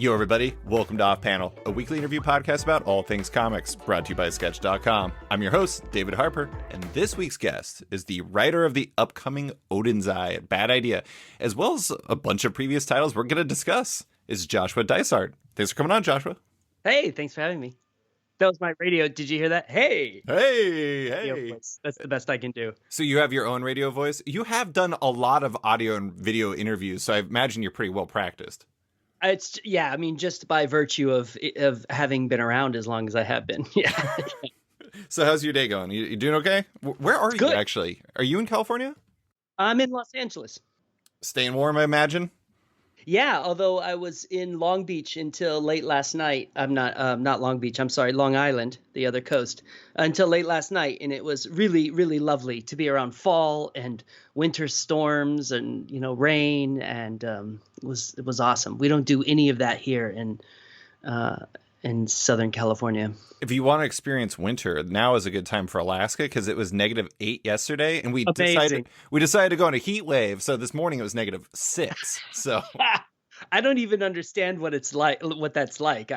Yo, everybody. Welcome to Off Panel, a weekly interview podcast about all things comics, brought to you by Sketch.com. I'm your host, David Harper, and this week's guest is the writer of the upcoming Odinn's Eye, Bad Idea, as well as a bunch of previous titles we're going to discuss, is Joshua Dysart. Thanks for coming on, Joshua. Hey, thanks for having me. That was my radio. Did you hear that? Hey. Hey. That's the best I can do. So you have your own radio voice. You have done a lot of audio and video interviews, so I imagine you're pretty well practiced. I mean, just by virtue of having been around as long as I have been. Yeah. So how's your day going? You doing okay? Where are you, actually? Are you in California? I'm in Los Angeles. Staying warm, I imagine? Yeah, although I was in Long Beach until late last night. I'm not Long Beach. I'm sorry, Long Island, the other coast, until late last night. And it was really, really lovely to be around fall and winter storms and, rain. And it was awesome. We don't do any of that here in Southern California. If you want to experience winter, now is a good time for Alaska because it was -8 yesterday, and we decided to go on a heat wave. So this morning it was -6. So I don't even understand what that's like.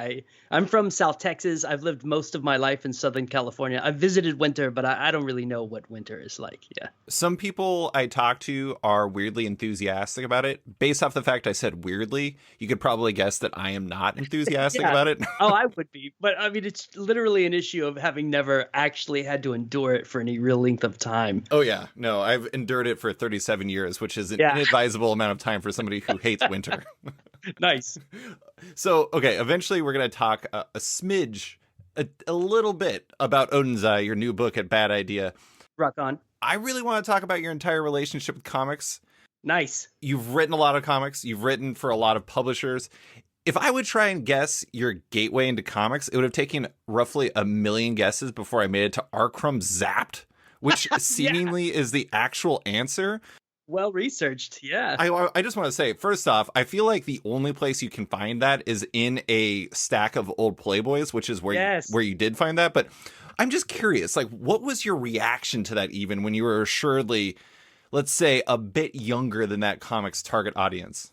I'm from South Texas. I've lived most of my life in Southern California. I've visited winter, but I don't really know what winter is like. Yeah. Some people I talk to are weirdly enthusiastic about it. Based off the fact I said weirdly, you could probably guess that I am not enthusiastic about it. Oh, I would be. But I mean, it's literally an issue of having never actually had to endure it for any real length of time. Oh, yeah. No, I've endured it for 37 years, which is an inadvisable amount of time for somebody who hates winter. Nice. So, okay, eventually we're going to talk a smidge, a little bit about Odinn's Eye, your new book at Bad Idea. Rock on. I really want to talk about your entire relationship with comics. Nice. You've written a lot of comics. You've written for a lot of publishers. If I would try and guess your gateway into comics, it would have taken roughly 1 million guesses before I made it to Arcrum's Zapped, which seemingly is the actual answer. Well researched, yeah. I just want to say, first off, I feel like the only place you can find that is in a stack of old Playboys, which is where you did find that. But I'm just curious, like, what was your reaction to that even when you were assuredly, let's say, a bit younger than that comic's target audience?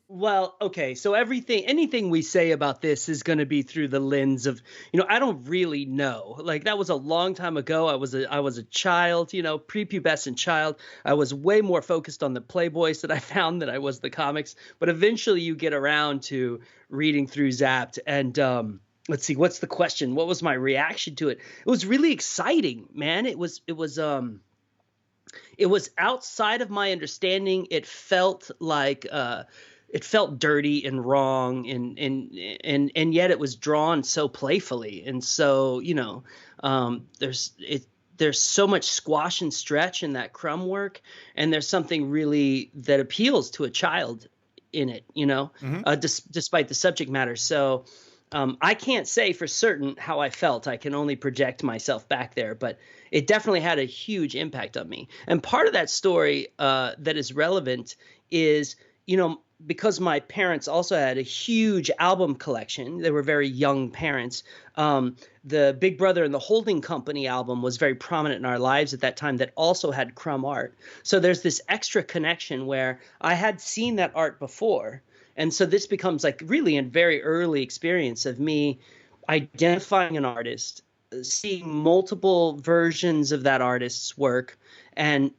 Well, okay, so anything we say about this is going to be through the lens of, I don't really know. Like, that was a long time ago. I was a child, prepubescent child. I was way more focused on the Playboys that I found than I was the comics. But eventually you get around to reading through Zapped. And let's see, what's the question? What was my reaction to it? It was really exciting, man. It was outside of my understanding. It felt like it felt dirty and wrong, and yet it was drawn so playfully, and so there's so much squash and stretch in that crumb work, and there's something really that appeals to a child in it, despite the subject matter. So I can't say for certain how I felt. I can only project myself back there, but it definitely had a huge impact on me. And part of that story that is relevant is, because my parents also had a huge album collection. They were very young parents. The Big Brother and the Holding Company album was very prominent in our lives at that time that also had crumb art. So there's this extra connection where I had seen that art before. And so this becomes like really a very early experience of me identifying an artist, seeing multiple versions of that artist's work, and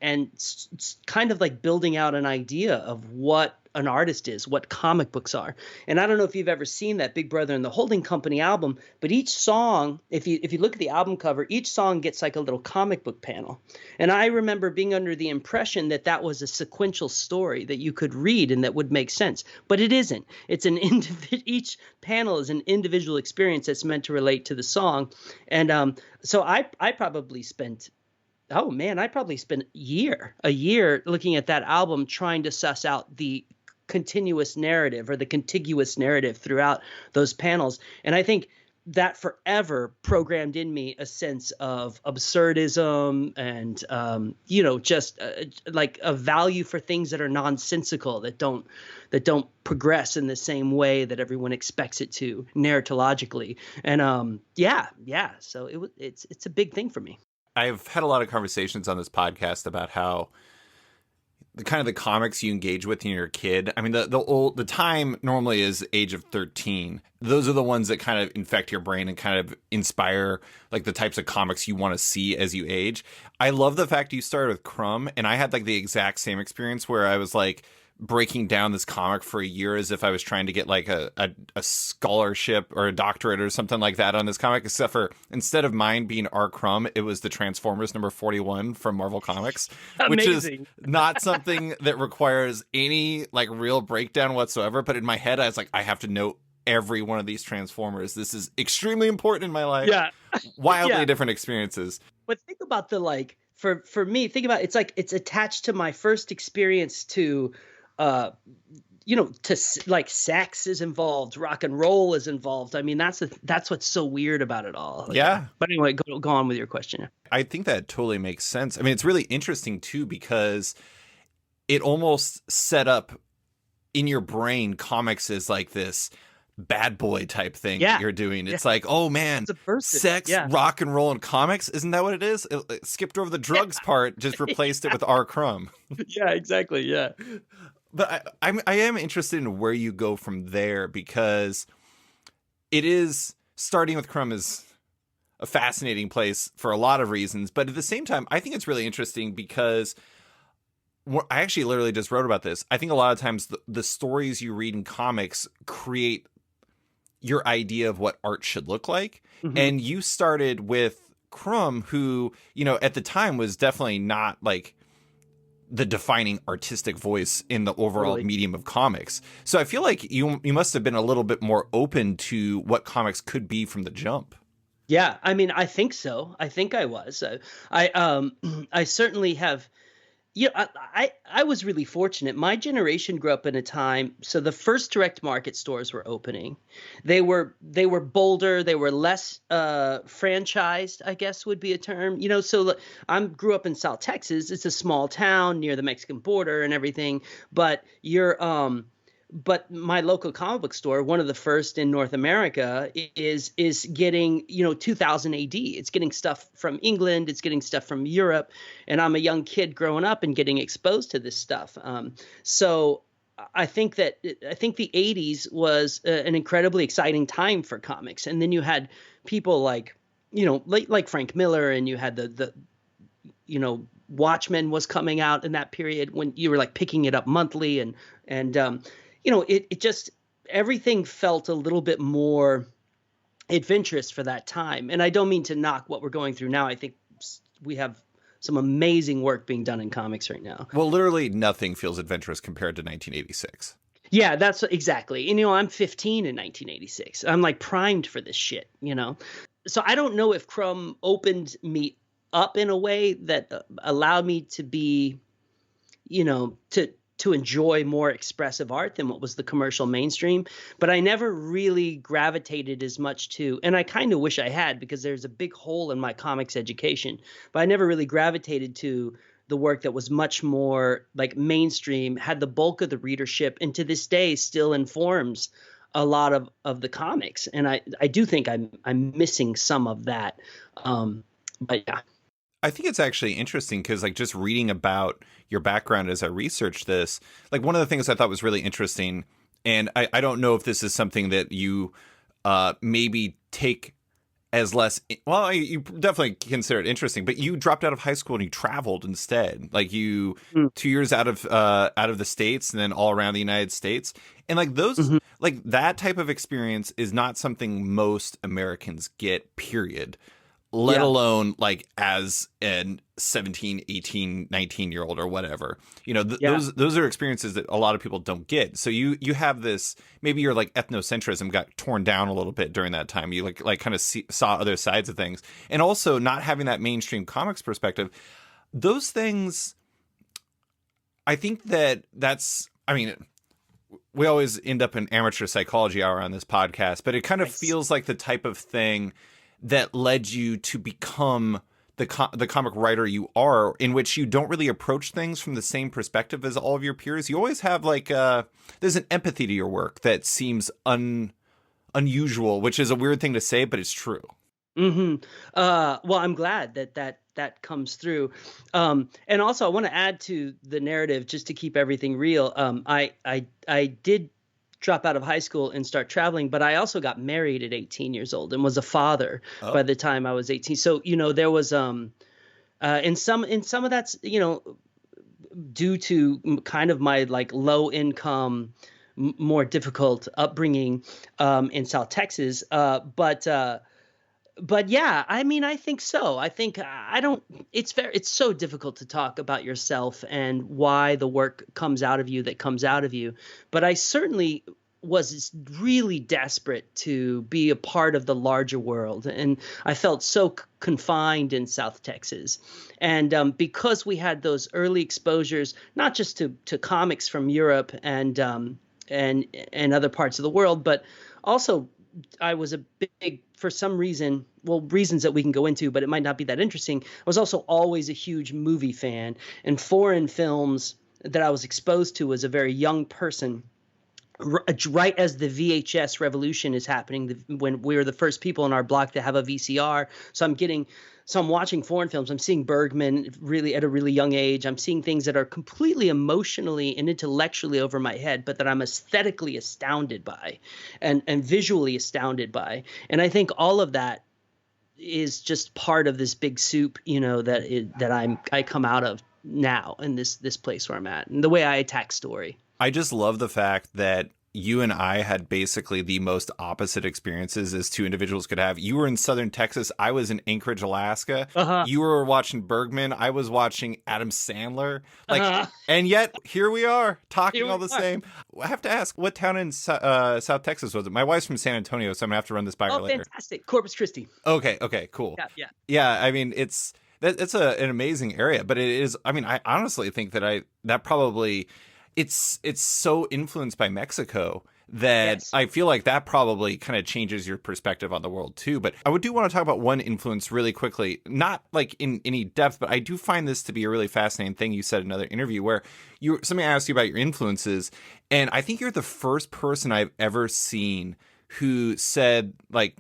kind of like building out an idea of what an artist is, what comic books are. And I don't know if you've ever seen that Big Brother and the Holding Company album, but each song, if you look at the album cover, each song gets like a little comic book panel. And I remember being under the impression that that was a sequential story that you could read and that would make sense, but it isn't. It's each panel is an individual experience that's meant to relate to the song. And so I probably spent a year looking at that album trying to suss out the continuous narrative or the contiguous narrative throughout those panels. And I think that forever programmed in me a sense of absurdism and, just like a value for things that are nonsensical, that don't progress in the same way that everyone expects it to narratologically. And so it's a big thing for me. I've had a lot of conversations on this podcast about how the kind of the comics you engage with when you're a kid. I mean, the time normally is age of 13. Those are the ones that kind of infect your brain and kind of inspire like the types of comics you want to see as you age. I love the fact you started with Crumb, and I had like the exact same experience where I was like breaking down this comic for a year as if I was trying to get like a scholarship or a doctorate or something like that on this comic, except for instead of mine being R. Crumb, it was the Transformers number 41 from Marvel Comics, which is not something that requires any like real breakdown whatsoever. But in my head, I was like, I have to know every one of these Transformers. This is extremely important in my life. Yeah. Wildly different experiences. But think about the like, for me, think about it's like it's attached to my first experience to to like sex is involved, rock and roll is involved. I mean, that's what's so weird about it all. Like, yeah. But anyway, go on with your question. I think that totally makes sense. I mean, it's really interesting too, because it almost set up in your brain comics as like this bad boy type thing that you're doing. It's like, oh man, sex, rock and roll, and comics. Isn't that what it is? It skipped over the drugs part, just replaced it with R. Crumb. Yeah, exactly. Yeah. But I am interested in where you go from there, because it is starting with Crumb is a fascinating place for a lot of reasons. But at the same time, I think it's really interesting because I actually literally just wrote about this. I think a lot of times the stories you read in comics create your idea of what art should look like. Mm-hmm. And you started with Crumb, who, at the time was definitely not like the defining artistic voice in the overall medium of comics. So I feel like you must have been a little bit more open to what comics could be from the jump. Yeah, I mean, I think so. I think I was. I certainly have. I was really fortunate. My generation grew up in a time. So the first direct market stores were opening. They were bolder. They were less franchised, I guess would be a term. So I grew up in South Texas. It's a small town near the Mexican border and everything. But But my local comic book store, one of the first in North America, is getting 2000 AD. It's getting stuff from England. It's getting stuff from Europe. And I'm a young kid growing up and getting exposed to this stuff. So I think the 80s was an incredibly exciting time for comics. And then you had people like Frank Miller, and you had the Watchmen was coming out in that period when you were like picking it up monthly and it just, everything felt a little bit more adventurous for that time. And I don't mean to knock what we're going through now. I think we have some amazing work being done in comics right now. Well, literally nothing feels adventurous compared to 1986. Yeah, that's exactly. And, I'm 15 in 1986. I'm like primed for this shit, So I don't know if Crumb opened me up in a way that allowed me to be, to enjoy more expressive art than what was the commercial mainstream. But I never really gravitated as much to, and I kind of wish I had, because there's a big hole in my comics education, but I never really gravitated to the work that was much more like mainstream, had the bulk of the readership, and to this day still informs a lot of the comics. And I do think I'm missing some of that. But yeah. I think it's actually interesting because like just reading about your background as I researched this, like one of the things I thought was really interesting, and I don't know if this is something that you maybe take as less, well, you definitely consider it interesting, but you dropped out of high school and you traveled instead. Like 2 years out of the States and then all around the United States. And like those, like that type of experience is not something most Americans get, period. Let alone like as an 17, 18, 19-year-old or whatever. Those are experiences that a lot of people don't get. So you have this, maybe your like ethnocentrism got torn down a little bit during that time. You like kind of saw other sides of things. And also not having that mainstream comics perspective. Those things, I think we always end up in amateur psychology hour on this podcast, but it kind of feels like the type of thing that led you to become the comic writer you are, in which you don't really approach things from the same perspective as all of your peers. You always have like there's an empathy to your work that seems unusual, which is a weird thing to say, but it's true. Hmm. Well, I'm glad that comes through. And also, I want to add to the narrative just to keep everything real. I did drop out of high school and start traveling, but I also got married at 18 years old and was a father by Oh, the time I was 18. So there was in some of that's due to kind of my like low income, more difficult upbringing in South Texas. But yeah, I mean, I think so. I think I don't. It's so difficult to talk about yourself and why the work comes out of you that comes out of you. But I certainly was really desperate to be a part of the larger world, and I felt so confined in South Texas. And because we had those early exposures, not just to comics from Europe and other parts of the world, but also I was a big, for some reason, well, reasons that we can go into, but it might not be that interesting. I was also always a huge movie fan, and foreign films that I was exposed to as a very young person, right as the VHS revolution is happening, when we were the first people in our block to have a VCR. So I'm watching foreign films. I'm seeing Bergman really at a really young age. I'm seeing things that are completely emotionally and intellectually over my head, but that I'm aesthetically astounded by and visually astounded by. And I think all of that is just part of this big soup, that I come out of now in this place where I'm at and the way I attack story. I just love the fact that you and I had basically the most opposite experiences as two individuals could have. You were in Southern Texas. I was in Anchorage, Alaska. Uh-huh. You were watching Bergman. I was watching Adam Sandler. Uh-huh. And yet here we are talking Here we all the are. same. I have to ask, what town in South Texas was it? My wife's from San Antonio, so I'm gonna have to run this by her Oh, later. fantastic. Corpus Christi. Okay, cool. Yeah, yeah. Yeah, I mean, it's an amazing area, but it is. I mean, I honestly think that probably it's so influenced by Mexico that Yes. I feel like that probably kind of changes your perspective on the world too. But I do want to talk about one influence really quickly, not like in any depth, but I do find this to be a really fascinating thing you said in another interview where somebody asked you about your influences, and I think you're the first person I've ever seen who said, like,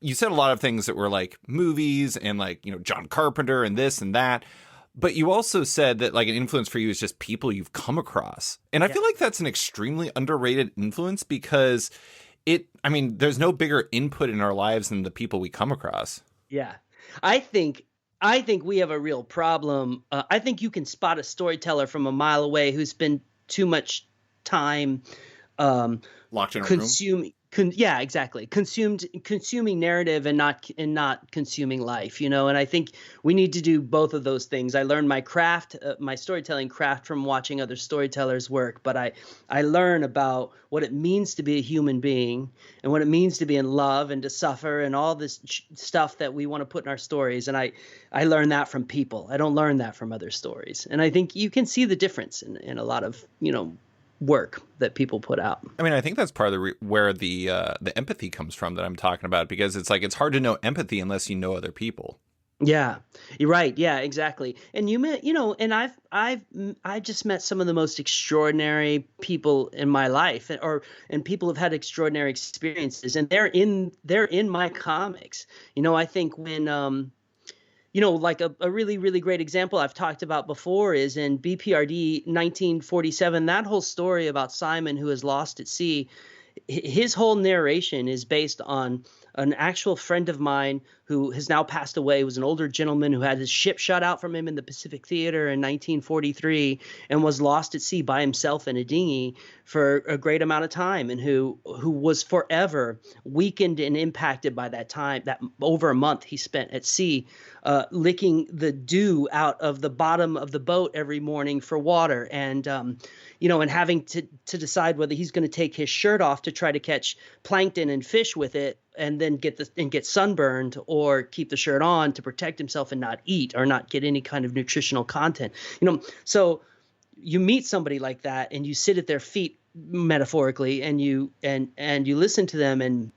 you said a lot of things that were like movies and like, John Carpenter and this and that. But you also said that like an influence for you is just people you've come across. And I feel like that's an extremely underrated influence because there's no bigger input in our lives than the people we come across. Yeah. I think we have a real problem. I think you can spot a storyteller from a mile away who spent too much time Locked in a room. consuming yeah, exactly. Consuming narrative and not consuming life, and I think we need to do both of those things. I learned my craft, my storytelling craft from watching other storytellers work, but I learn about what it means to be a human being and what it means to be in love and to suffer and all this stuff that we want to put in our stories. And I learn that from people. I don't learn that from other stories. And I think you can see the difference in a lot of, work that people put out. I mean, I think that's part of where the empathy comes from that I'm talking about, because it's like it's hard to know empathy unless you know other people. Yeah, you're right. Yeah, exactly. And you met, and I just met some of the most extraordinary people in my life, and people have had extraordinary experiences, and they're in my comics. I think when like a really, really great example I've talked about before is in B.P.R.D. 1947. That whole story about Simon who is lost at sea, his whole narration is based on an actual friend of mine who has now passed away. He was an older gentleman who had his ship shut out from him in the Pacific Theater in 1943 and was lost at sea by himself in a dinghy for a great amount of time, and who was forever weakened and impacted by that time, that over a month he spent at sea, licking the dew out of the bottom of the boat every morning for water, and and having to decide whether he's going to take his shirt off to try to catch plankton and fish with it, and then get sunburned, or keep the shirt on to protect himself and not eat or not get any kind of nutritional content. So you meet somebody like that and you sit at their feet metaphorically, and you listen to them, and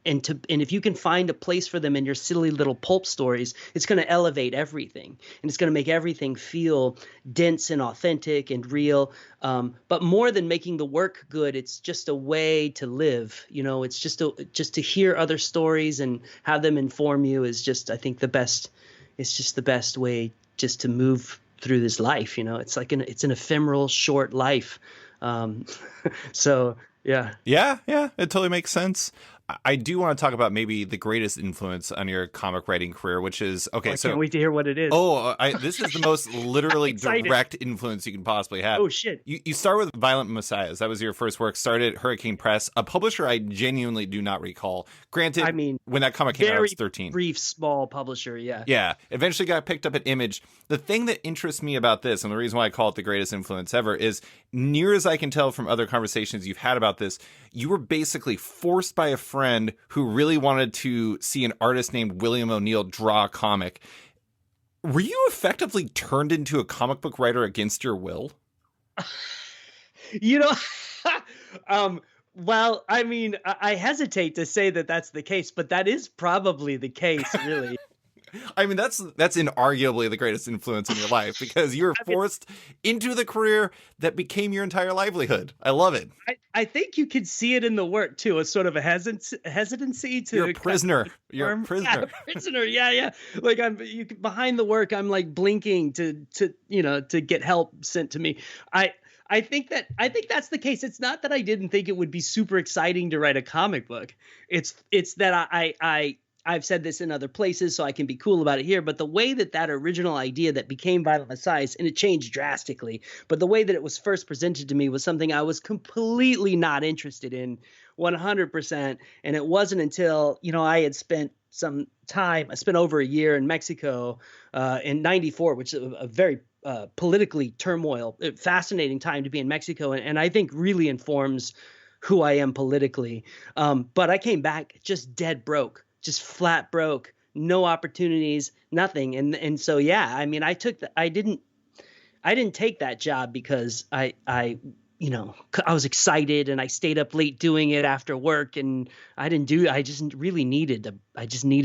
and if you can find a place for them in your silly little pulp stories, it's going to elevate everything, and it's going to make everything feel dense and authentic and real. But more than making the work good, it's just a way to live. It's just to hear other stories and have them inform you is just, I think, the best. It's just the best way just to move through this life. It's like it's an ephemeral, short life. So yeah. Yeah, it totally makes sense. I do want to talk about maybe the greatest influence on your comic writing career, which is okay. I can't wait to hear what it is. This is the most literally direct influence you can possibly have. Oh shit! You start with Violent Messiahs. That was your first work. Started at Hurricane Press, a publisher I genuinely do not recall. Granted, I mean, when that comic came out, I was 13. Brief, small publisher. Yeah. Yeah. Eventually got picked up at Image. The thing that interests me about this, and the reason why I call it the greatest influence ever, is near as I can tell from other conversations you've had about this, you were basically forced by a friend who really wanted to see an artist named William O'Neill draw a comic. Were you effectively turned into a comic book writer against your will? Well, I mean, I hesitate to say that that's the case, but that is probably the case, really. I mean, that's inarguably the greatest influence in your life, because you're forced into the career that became your entire livelihood. I love it. I think you could see it in the work too, a sort of a hesitancy to. You're a prisoner. You're a prisoner. Yeah, a prisoner. Yeah. Like behind the work. I'm like blinking to get help sent to me. I think that's the case. It's not that I didn't think it would be super exciting to write a comic book. It's that I've said this in other places, so I can be cool about it here. But the way that original idea that became Violent Messiahs, and it changed drastically, but the way that it was first presented to me was something I was completely not interested in, 100%. And it wasn't until, I had spent some time, I spent over a year in Mexico in '94, which is a very politically fascinating time to be in Mexico. And I think really informs who I am politically. But I came back just dead broke. Just flat broke, no opportunities, nothing. And so, yeah, I mean, I didn't take that job because I was excited and I stayed up late doing it after work, and I just really needed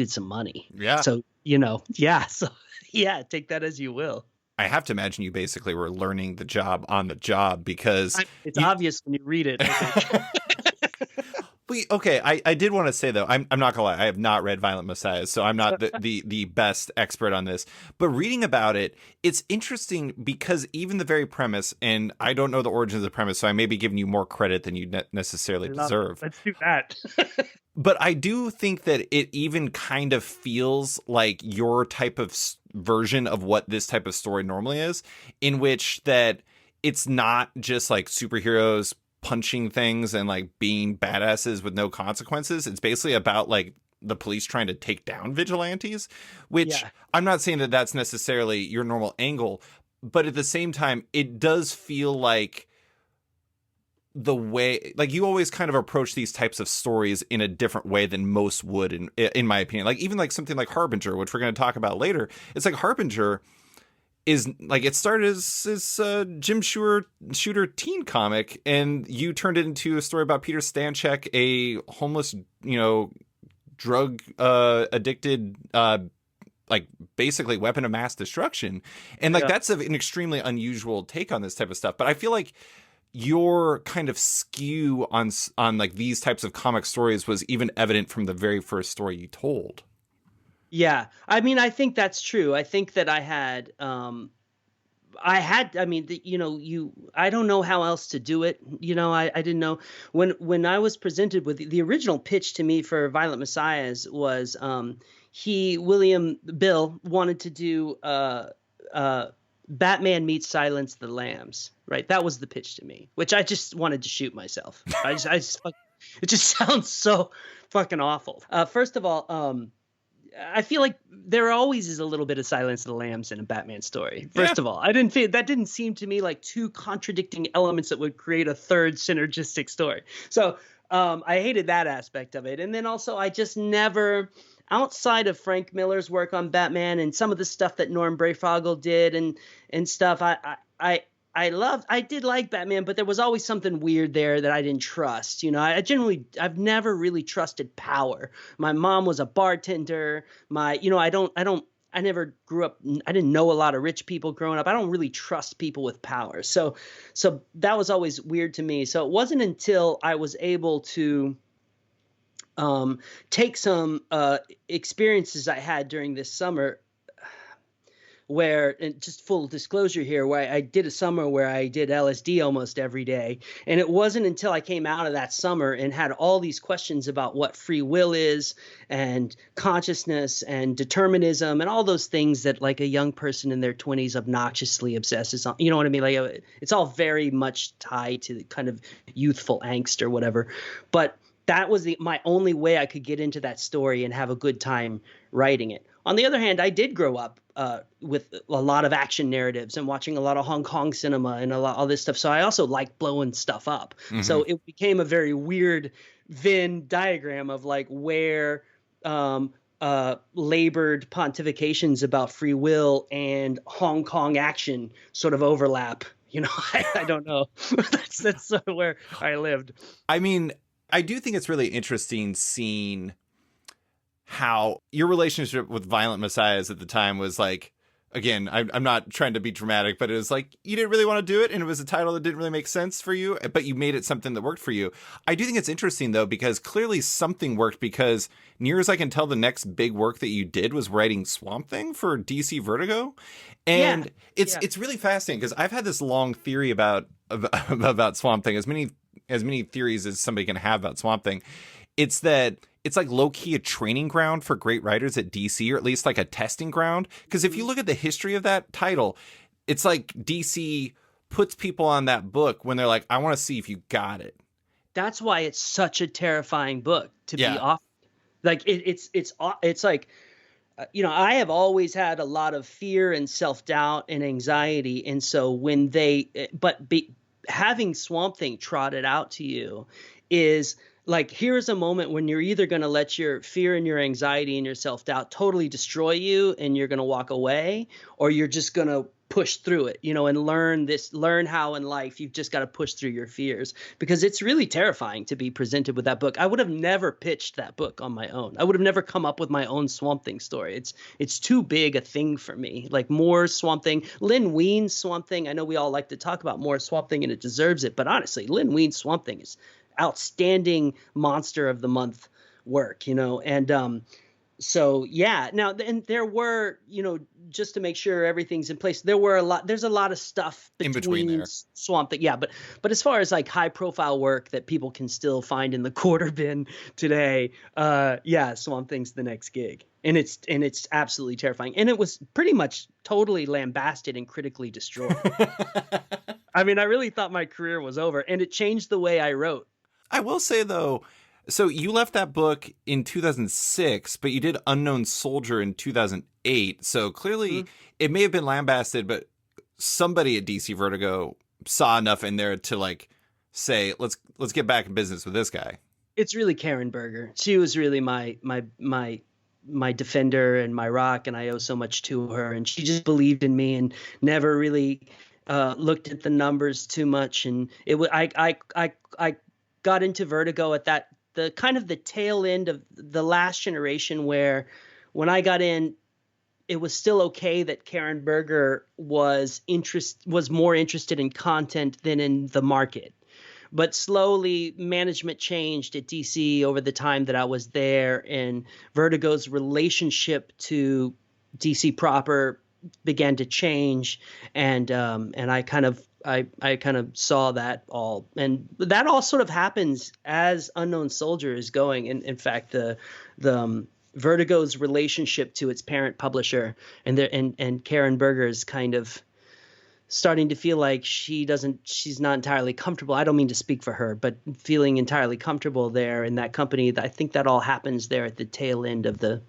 some money. Yeah. So, yeah. So yeah, take that as you will. I have to imagine you basically were learning the job on the job, because it's obvious when you read it. Okay, I did want to say, though, I'm not gonna lie, I have not read Violent Messiahs, so I'm not the best expert on this. But reading about it, it's interesting because even the very premise, and I don't know the origins of the premise, so I may be giving you more credit than you necessarily deserve. Let's do that. But I do think that it even kind of feels like your type of version of what this type of story normally is, in which that it's not just like superheroes punching things and like being badasses with no consequences. It's basically about like the police trying to take down vigilantes, which I'm not saying that that's necessarily your normal angle, but at the same time, it does feel like the way, like, you always kind of approach these types of stories in a different way than most would, in my opinion. Like even like something like Harbinger, which we're going to talk about later. It's like Harbinger is like, it started as Jim Shooter teen comic, and you turned it into a story about Peter Stanchek, a homeless, drug addicted, like basically weapon of mass destruction. And like, that's an extremely unusual take on this type of stuff. But I feel like your kind of skew on like these types of comic stories was even evident from the very first story you told. Yeah. I mean, I think that's true. I think that I don't know how else to do it. I didn't know when I was presented with the original pitch to me for Violent Messiahs was, Bill wanted to do, Batman meets Silence the Lambs, right? That was the pitch to me, which I just wanted to shoot myself. It just sounds so fucking awful. First of all, I feel like there always is a little bit of Silence of the Lambs in a Batman story. First of all, that didn't seem to me like two contradicting elements that would create a third synergistic story. So I hated that aspect of it. And then also I just never, outside of Frank Miller's work on Batman and some of the stuff that Norm Breyfogle did and stuff, I did like Batman, but there was always something weird there that I didn't trust. You know, I've never really trusted power. My mom was a bartender. I never grew up, I didn't know a lot of rich people growing up. I don't really trust people with power. So that was always weird to me. So it wasn't until I was able to take some experiences I had during this summer where, and just full disclosure here, where I did a summer where I did LSD almost every day. And it wasn't until I came out of that summer and had all these questions about what free will is and consciousness and determinism and all those things that like a young person in their 20s obnoxiously obsesses on. You know what I mean? Like it's all very much tied to the kind of youthful angst or whatever. But that was my only way I could get into that story and have a good time writing it. On the other hand, I did grow up with a lot of action narratives and watching a lot of Hong Kong cinema and all this stuff. So I also like blowing stuff up. Mm-hmm. So it became a very weird Venn diagram of like where labored pontifications about free will and Hong Kong action sort of overlap. You know, I don't know. That's sort of where I lived. I mean, I do think it's really interesting seeing how your relationship with Violent Messiahs at the time was like, again, I'm not trying to be dramatic, but it was like you didn't really want to do it, and it was a title that didn't really make sense for you, but you made it something that worked for you. I do think it's interesting, though, because clearly something worked, because near as I can tell, the next big work that you did was writing Swamp Thing for DC Vertigo. And it's really fascinating, because I've had this long theory about Swamp Thing, as many theories as somebody can have about Swamp Thing. It's that it's like low-key a training ground for great writers at DC, or at least like a testing ground. Because if you look at the history of that title, it's like DC puts people on that book when they're like, I want to see if you got it. That's why it's such a terrifying book to be off. Like it's like, you know, I have always had a lot of fear and self-doubt and anxiety. And so when having Swamp Thing trotted out to you is like, here's a moment when you're either going to let your fear and your anxiety and your self-doubt totally destroy you and you're going to walk away, or you're just going to push through it, you know, and learn how in life you've just got to push through your fears, because it's really terrifying to be presented with that book. I would have never pitched that book on my own. I would have never come up with my own Swamp Thing story. It's too big a thing for me. Like more Swamp Thing, Lynn Ween's Swamp Thing. I know we all like to talk about more Swamp Thing, and it deserves it, but honestly, Lynn Ween's Swamp Thing is outstanding monster of the month work, you know. And so now, and there were, you know, just to make sure everything's in place, there's a lot of stuff in between there. Swamp Thing, but as far as like high profile work that people can still find in the quarter bin today, Swamp Thing's the next gig, and it's absolutely terrifying, and it was pretty much totally lambasted and critically destroyed. I mean, I really thought my career was over, and it changed the way I wrote. I will say, though, so you left that book in 2006, but you did Unknown Soldier in 2008. So clearly it may have been lambasted, but somebody at DC Vertigo saw enough in there to like say, let's get back in business with this guy. It's really Karen Berger. She was really my defender and my rock, and I owe so much to her. And she just believed in me and never really looked at the numbers too much. And I got into Vertigo at the kind of the tail end of the last generation, where when I got in, it was still okay that Karen Berger was more interested in content than in the market. But slowly management changed at DC over the time that I was there, and Vertigo's relationship to DC proper began to change, and I kind of saw that all, and that all sort of happens as Unknown Soldier is going. And in fact, the Vertigo's relationship to its parent publisher and Karen Berger is kind of starting to feel like she's not entirely comfortable. I don't mean to speak for her, but feeling entirely comfortable there in that company. I think that all happens there at the tail end of the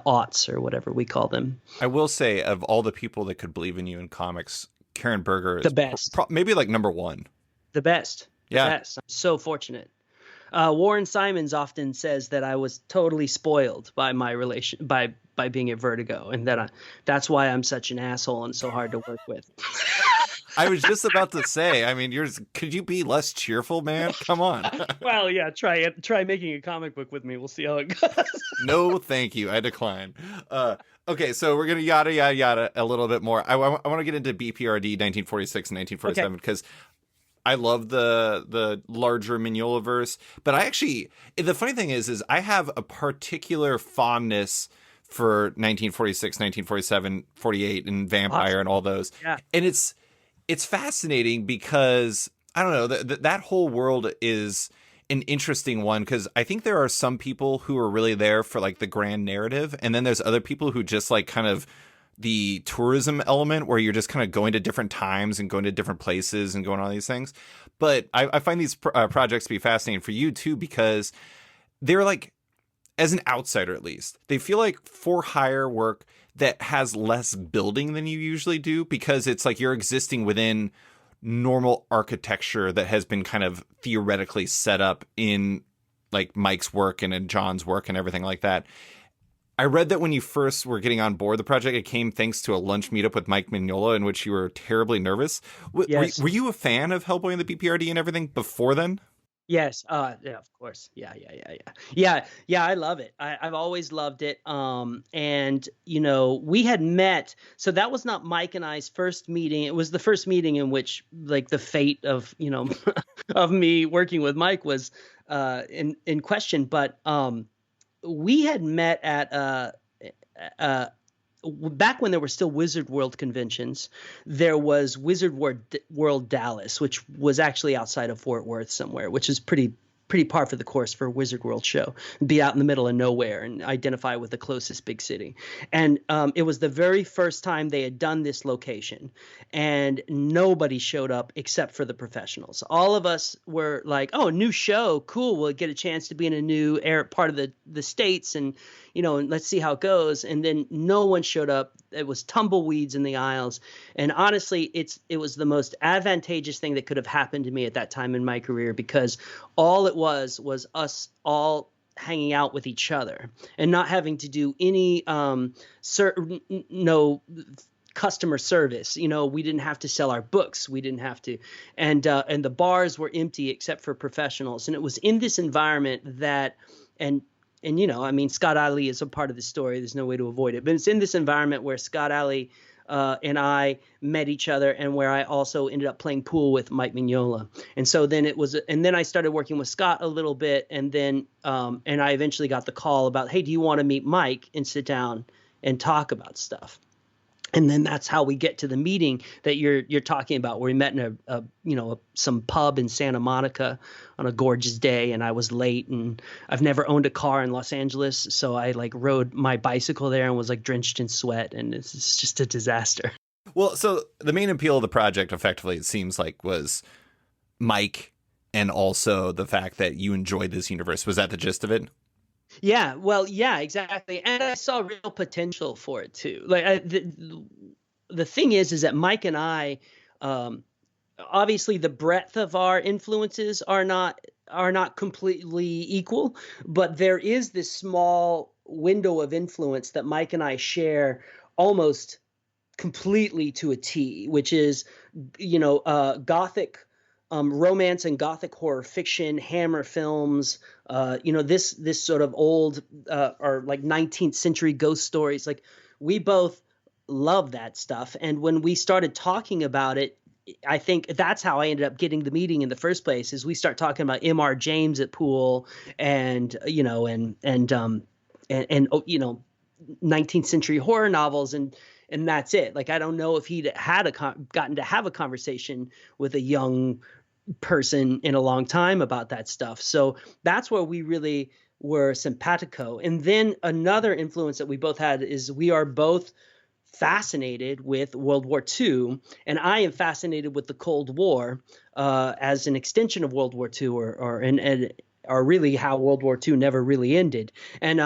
aughts, or whatever we call them. I will say, of all the people that could believe in you in comics, Karen Berger is the best. Maybe like number one. The best. Yeah. Best. I'm so fortunate. Warren Simons often says that I was totally spoiled by my relation by being at Vertigo, and that's why I'm such an asshole and so hard to work with. I was just about to say, I mean, could you be less cheerful, man? Come on. Well, yeah, try making a comic book with me. We'll see how it goes. No, thank you. I decline. Okay, so we're going to yada, yada, yada a little bit more. I want to get into B.P.R.D. 1946 and 1947 because I love the larger Mignola verse. But the funny thing is I have a particular fondness for 1946, 1947, 48, and Vampire and all those. Yeah. And it's fascinating because, I don't know, that whole world is an interesting one because I think there are some people who are really there for like the grand narrative, and then there's other people who just like kind of the tourism element where you're just kind of going to different times and going to different places and going on these things. But I find these projects to be fascinating for you too because they're like, as an outsider at least, they feel like for hire work that has less building than you usually do because it's like you're existing within normal architecture that has been kind of theoretically set up in like Mike's work and in John's work and everything like that. I read that when you first were getting on board the project, it came thanks to a lunch meetup with Mike Mignola in which you were terribly nervous. Yes. Were you a fan of Hellboy and the B.P.R.D. and everything before then? Yes. Yeah, of course. Yeah. I love it. I've always loved it. And we had met, so that was not Mike and I's first meeting. It was the first meeting in which like the fate of, of me working with Mike was, in question. But, we had met at, back when there were still Wizard World conventions. There was Wizard World Dallas, which was actually outside of Fort Worth somewhere, which is pretty par for the course for a Wizard World show. Be out in the middle of nowhere and identify with the closest big city. And it was the very first time they had done this location, and nobody showed up except for the professionals. All of us were like, "Oh, new show, cool! We'll get a chance to be in a new part of the states, and and let's see how it goes." And then no one showed up. It was tumbleweeds in the aisles. And honestly, it was the most advantageous thing that could have happened to me at that time in my career, because all it was us all hanging out with each other and not having to do any customer service. We didn't have to sell our books. We didn't have to. And the bars were empty except for professionals. And it was in this environment that, and Scott Alley is a part of the story. There's no way to avoid it. But it's in this environment where Scott Alley and I met each other, and where I also ended up playing pool with Mike Mignola. And so then then I started working with Scott a little bit, and then and I eventually got the call about, hey, do you want to meet Mike and sit down and talk about stuff? And then that's how we get to the meeting that you're talking about, where we met in some pub in Santa Monica on a gorgeous day, and I was late, and I've never owned a car in Los Angeles, so I like rode my bicycle there and was like drenched in sweat, and it's just a disaster. Well, so the main appeal of the project, effectively, it seems like, was Mike, and also the fact that you enjoyed this universe. Was that the gist of it? Yeah, well, yeah, exactly. And I saw real potential for it too. Like the thing is that Mike and I, obviously the breadth of our influences are not completely equal, but there is this small window of influence that Mike and I share almost completely to a T, which is, Gothic romance and Gothic horror fiction, Hammer films, this sort of old or like 19th century ghost stories. Like, we both love that stuff. And when we started talking about it, I think that's how I ended up getting the meeting in the first place, is we start talking about M.R. James at pool, and 19th century horror novels, and that's it. Like, I don't know if he'd gotten to have a conversation with a young person in a long time about that stuff. So that's where we really were simpatico. And then another influence that we both had is we are both fascinated with World War II, and I am fascinated with the Cold War as an extension of World War II, or really how World War II never really ended. And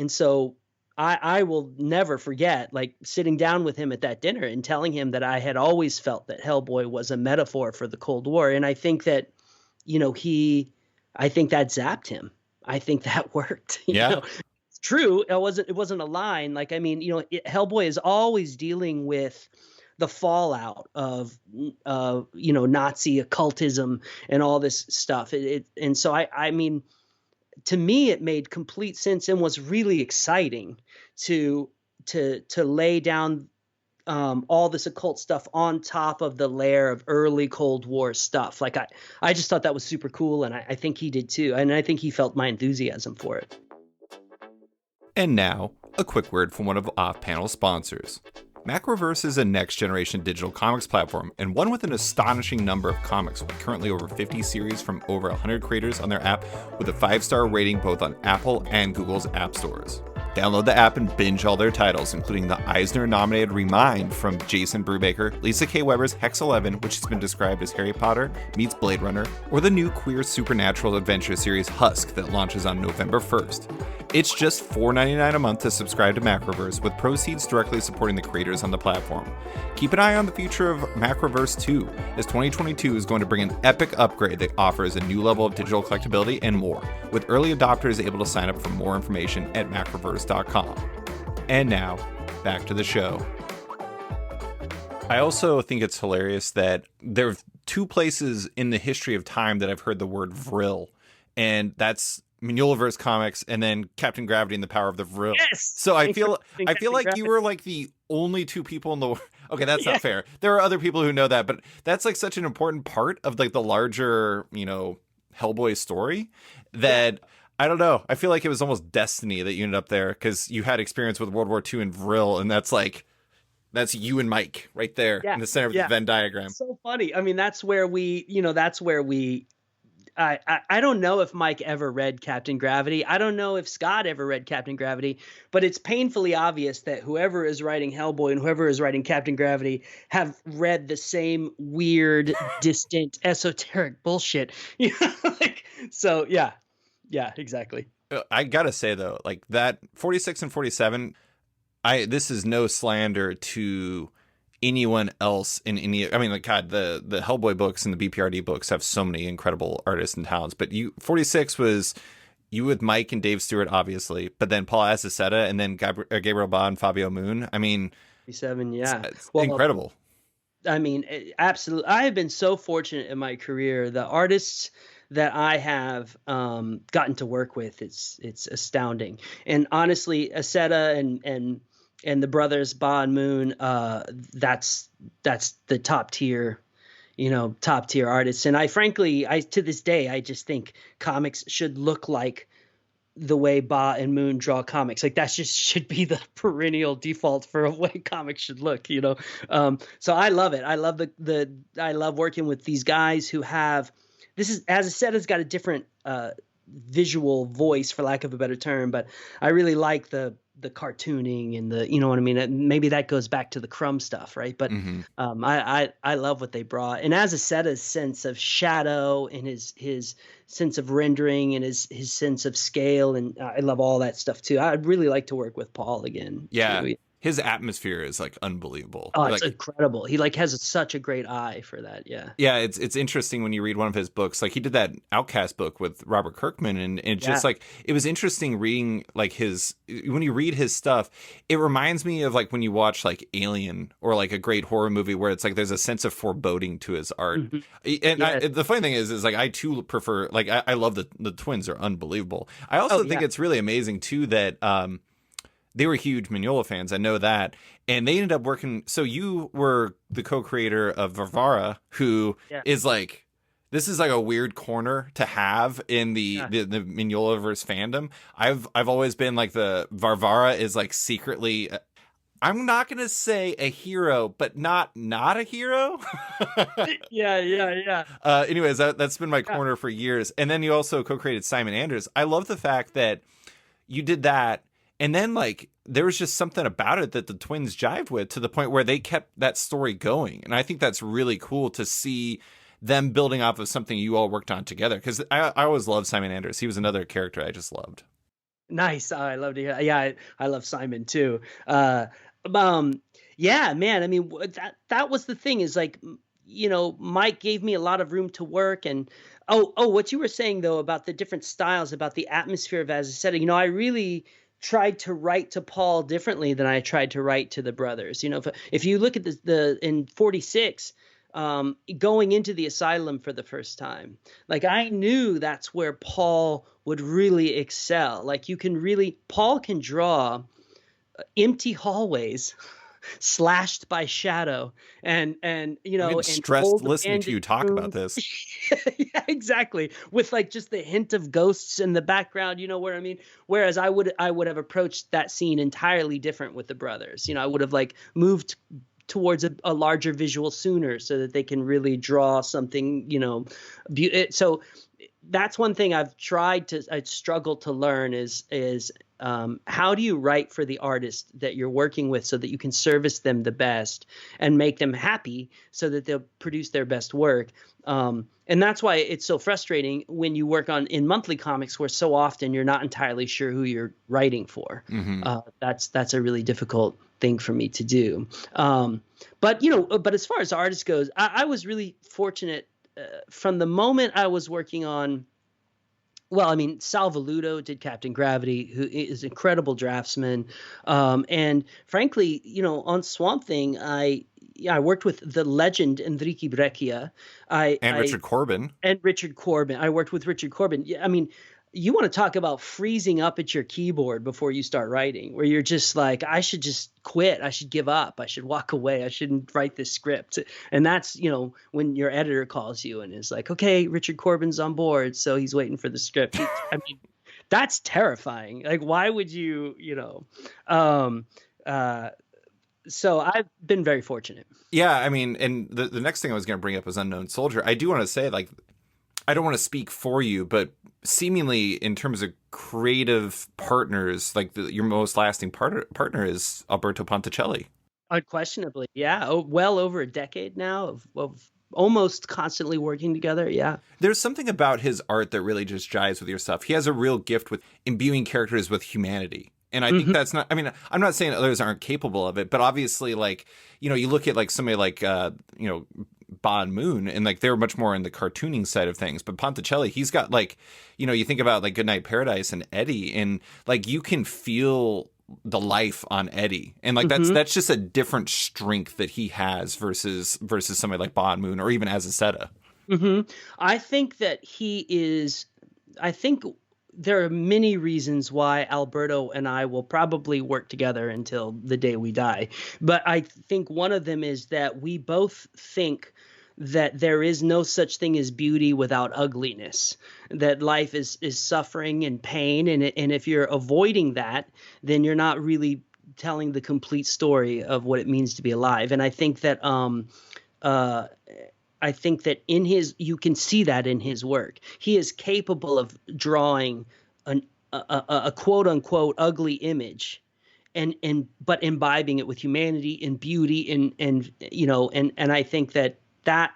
so I will never forget, like, sitting down with him at that dinner and telling him that I had always felt that Hellboy was a metaphor for the Cold War. And I think that, I think that zapped him. I think that worked. Yeah. It's true. It wasn't a line. Like, I mean, Hellboy is always dealing with the fallout of Nazi occultism and all this stuff. And so I mean, to me, it made complete sense and was really exciting to lay down all this occult stuff on top of the layer of early Cold War stuff. Like I just thought that was super cool, and I think he did too, and I think he felt my enthusiasm for it. And now, a quick word from one of Off-Panel's sponsors. Macroverse is a next-generation digital comics platform, and one with an astonishing number of comics, with currently over 50 series from over 100 creators on their app, with a 5-star rating both on Apple and Google's app stores. Download the app and binge all their titles, including the Eisner-nominated Remind from Jason Brubaker, Lisa K. Weber's Hex 11, which has been described as Harry Potter meets Blade Runner, or the new queer supernatural adventure series Husk that launches on November 1st. It's just $4.99 a month to subscribe to Macroverse, with proceeds directly supporting the creators on the platform. Keep an eye on the future of Macroverse too, as 2022 is going to bring an epic upgrade that offers a new level of digital collectability and more, with early adopters able to sign up for more information at macroverse.com. And now, back to the show. I also think it's hilarious that there are 2 places in the history of time that I've heard the word vril, and that's Mignolaverse comics and then Captain Gravity and the Power of the Vril. Yes! So I feel like you were like the only 2 people in the world. Okay, that's not fair. There are other people who know that, but that's like such an important part of like the larger, Hellboy story that I don't know. I feel like it was almost destiny that you ended up there, because you had experience with World War II and Vril, and that's you and Mike right there in the center of the Venn diagram. So funny. I mean, that's where I don't know if Mike ever read Captain Gravity. I don't know if Scott ever read Captain Gravity, but it's painfully obvious that whoever is writing Hellboy and whoever is writing Captain Gravity have read the same weird, distant, esoteric bullshit. So yeah, exactly. I gotta say though, like that 46 and 47, this is no slander to anyone else in any. I mean, like, God, the Hellboy books and the B.P.R.D books have so many incredible artists and talents, but 46 was you with Mike and Dave Stewart, obviously, but then Paul Azaceta and then Gabriel Ba and Fabio Moon. I mean, 47, it's incredible. I mean, absolutely. I have been so fortunate in my career. The artists that I have gotten to work with, it's astounding. And honestly, Aceta and the brothers Ba and Moon, that's the top tier artists. And I to this day, I just think comics should look like the way Ba and Moon draw comics. Like that just should be the perennial default for a way comics should look, So I love it. I love I love working with these guys who have, as I said, has got a different visual voice, for lack of a better term, but I really like the cartooning and the, you know what I mean? Maybe that goes back to the Crumb stuff, right? But I love what they brought. And as Aceta's sense of shadow and his sense of rendering and his sense of scale, and I love all that stuff too. I'd really like to work with Paul again. Yeah. Too. His atmosphere is like unbelievable. Oh, it's incredible. He has such a great eye for that. Yeah. Yeah. It's interesting when you read one of his books, like he did that Outcast book with Robert Kirkman, and it's just like, it was interesting reading like when you read his stuff, it reminds me of like when you watch like Alien or like a great horror movie where it's like, there's a sense of foreboding to his art. Mm-hmm. And the funny thing is like, I too prefer, like, I love the twins are unbelievable. I also think it's really amazing too that, they were huge Mignola fans. I know that. And they ended up working. So you were the co-creator of Varvara, who is like, this is like a weird corner to have in the Mignolaverse fandom. I've always been like the Varvara is like secretly, I'm not going to say a hero, but not a hero. Yeah. Anyways, that's been my corner for years. And then you also co-created Simon Anders. I love the fact that you did that. And then, like, there was just something about it that the twins jived with, to the point where they kept that story going. And I think that's really cool to see them building off of something you all worked on together. Because I always loved Simon Anders. He was another character I just loved. Nice. I love to hear. Yeah, I love Simon too. Yeah, man. I mean, that was the thing, is like, Mike gave me a lot of room to work. And what you were saying though about the different styles, about the atmosphere of As I said, I really tried to write to Paul differently than I tried to write to the brothers. You know, if you look at the in 46, going into the asylum for the first time, like I knew that's where Paul would really excel. Like Paul can draw empty hallways slashed by shadow and you know, I'm and stressed listening to you talk about this. Yeah, exactly, with like just the hint of ghosts in the background, you know what I mean? Whereas I would have approached that scene entirely different with the brothers. You know, I would have like moved towards a larger visual sooner so that they can really draw something, you know, so that's one thing I struggled to learn is how do you write for the artist that you're working with so that you can service them the best and make them happy so that they'll produce their best work. And that's why it's so frustrating when you work in monthly comics where so often you're not entirely sure who you're writing for. That's a really difficult thing for me to do. But as far as artists goes, I was really fortunate from the moment I was working on. Well, I mean, Sal Velluto did Captain Gravity, who is an incredible draftsman. And frankly, you know, on Swamp Thing, I worked with the legend Enrique Breccia. Richard Corbin. And Richard Corbin. I worked with Richard Corbin. Yeah, I mean, you want to talk about freezing up at your keyboard before you start writing, where you're just like, I should just quit. I should give up. I should walk away. I shouldn't write this script. And that's, you know, when your editor calls you and is like, okay, Richard Corbin's on board, so he's waiting for the script. I mean, that's terrifying. Like, why would you, you know, so I've been very fortunate. Yeah, I mean, and the next thing I was going to bring up was Unknown Soldier. I do want to say, like, I don't want to speak for you, but seemingly in terms of creative partners, like your most lasting partner is Alberto Ponticelli. Unquestionably, yeah. Well over a decade now of almost constantly working together. Yeah. There's something about his art that really just jives with your stuff. He has a real gift with imbuing characters with humanity. And I think that's not, I mean, I'm not saying others aren't capable of it, but obviously, like, you know, you look at like somebody like, you know, Bon Moon, and like they're much more in the cartooning side of things. But Ponticelli, he's got like, you know, you think about like Goodnight Paradise and Eddie, and like you can feel the life on Eddie, and like that's just a different strength that he has versus somebody like Bon Moon or even Azaceta. I think that I think there are many reasons why Alberto and I will probably work together until the day we die. But I think one of them is that we both think that there is no such thing as beauty without ugliness, that life is suffering and pain. And if you're avoiding that, then you're not really telling the complete story of what it means to be alive. And I think that you can see that in his work. He is capable of drawing a quote unquote ugly image but imbibing it with humanity and beauty and you know, and I think that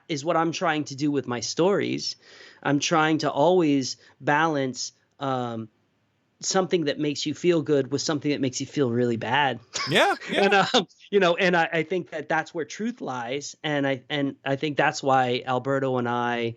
is what I'm trying to do with my stories. I'm trying to always balance something that makes you feel good with something that makes you feel really bad. Yeah. And you know, and I think that that's where truth lies, and I think that's why Alberto and I,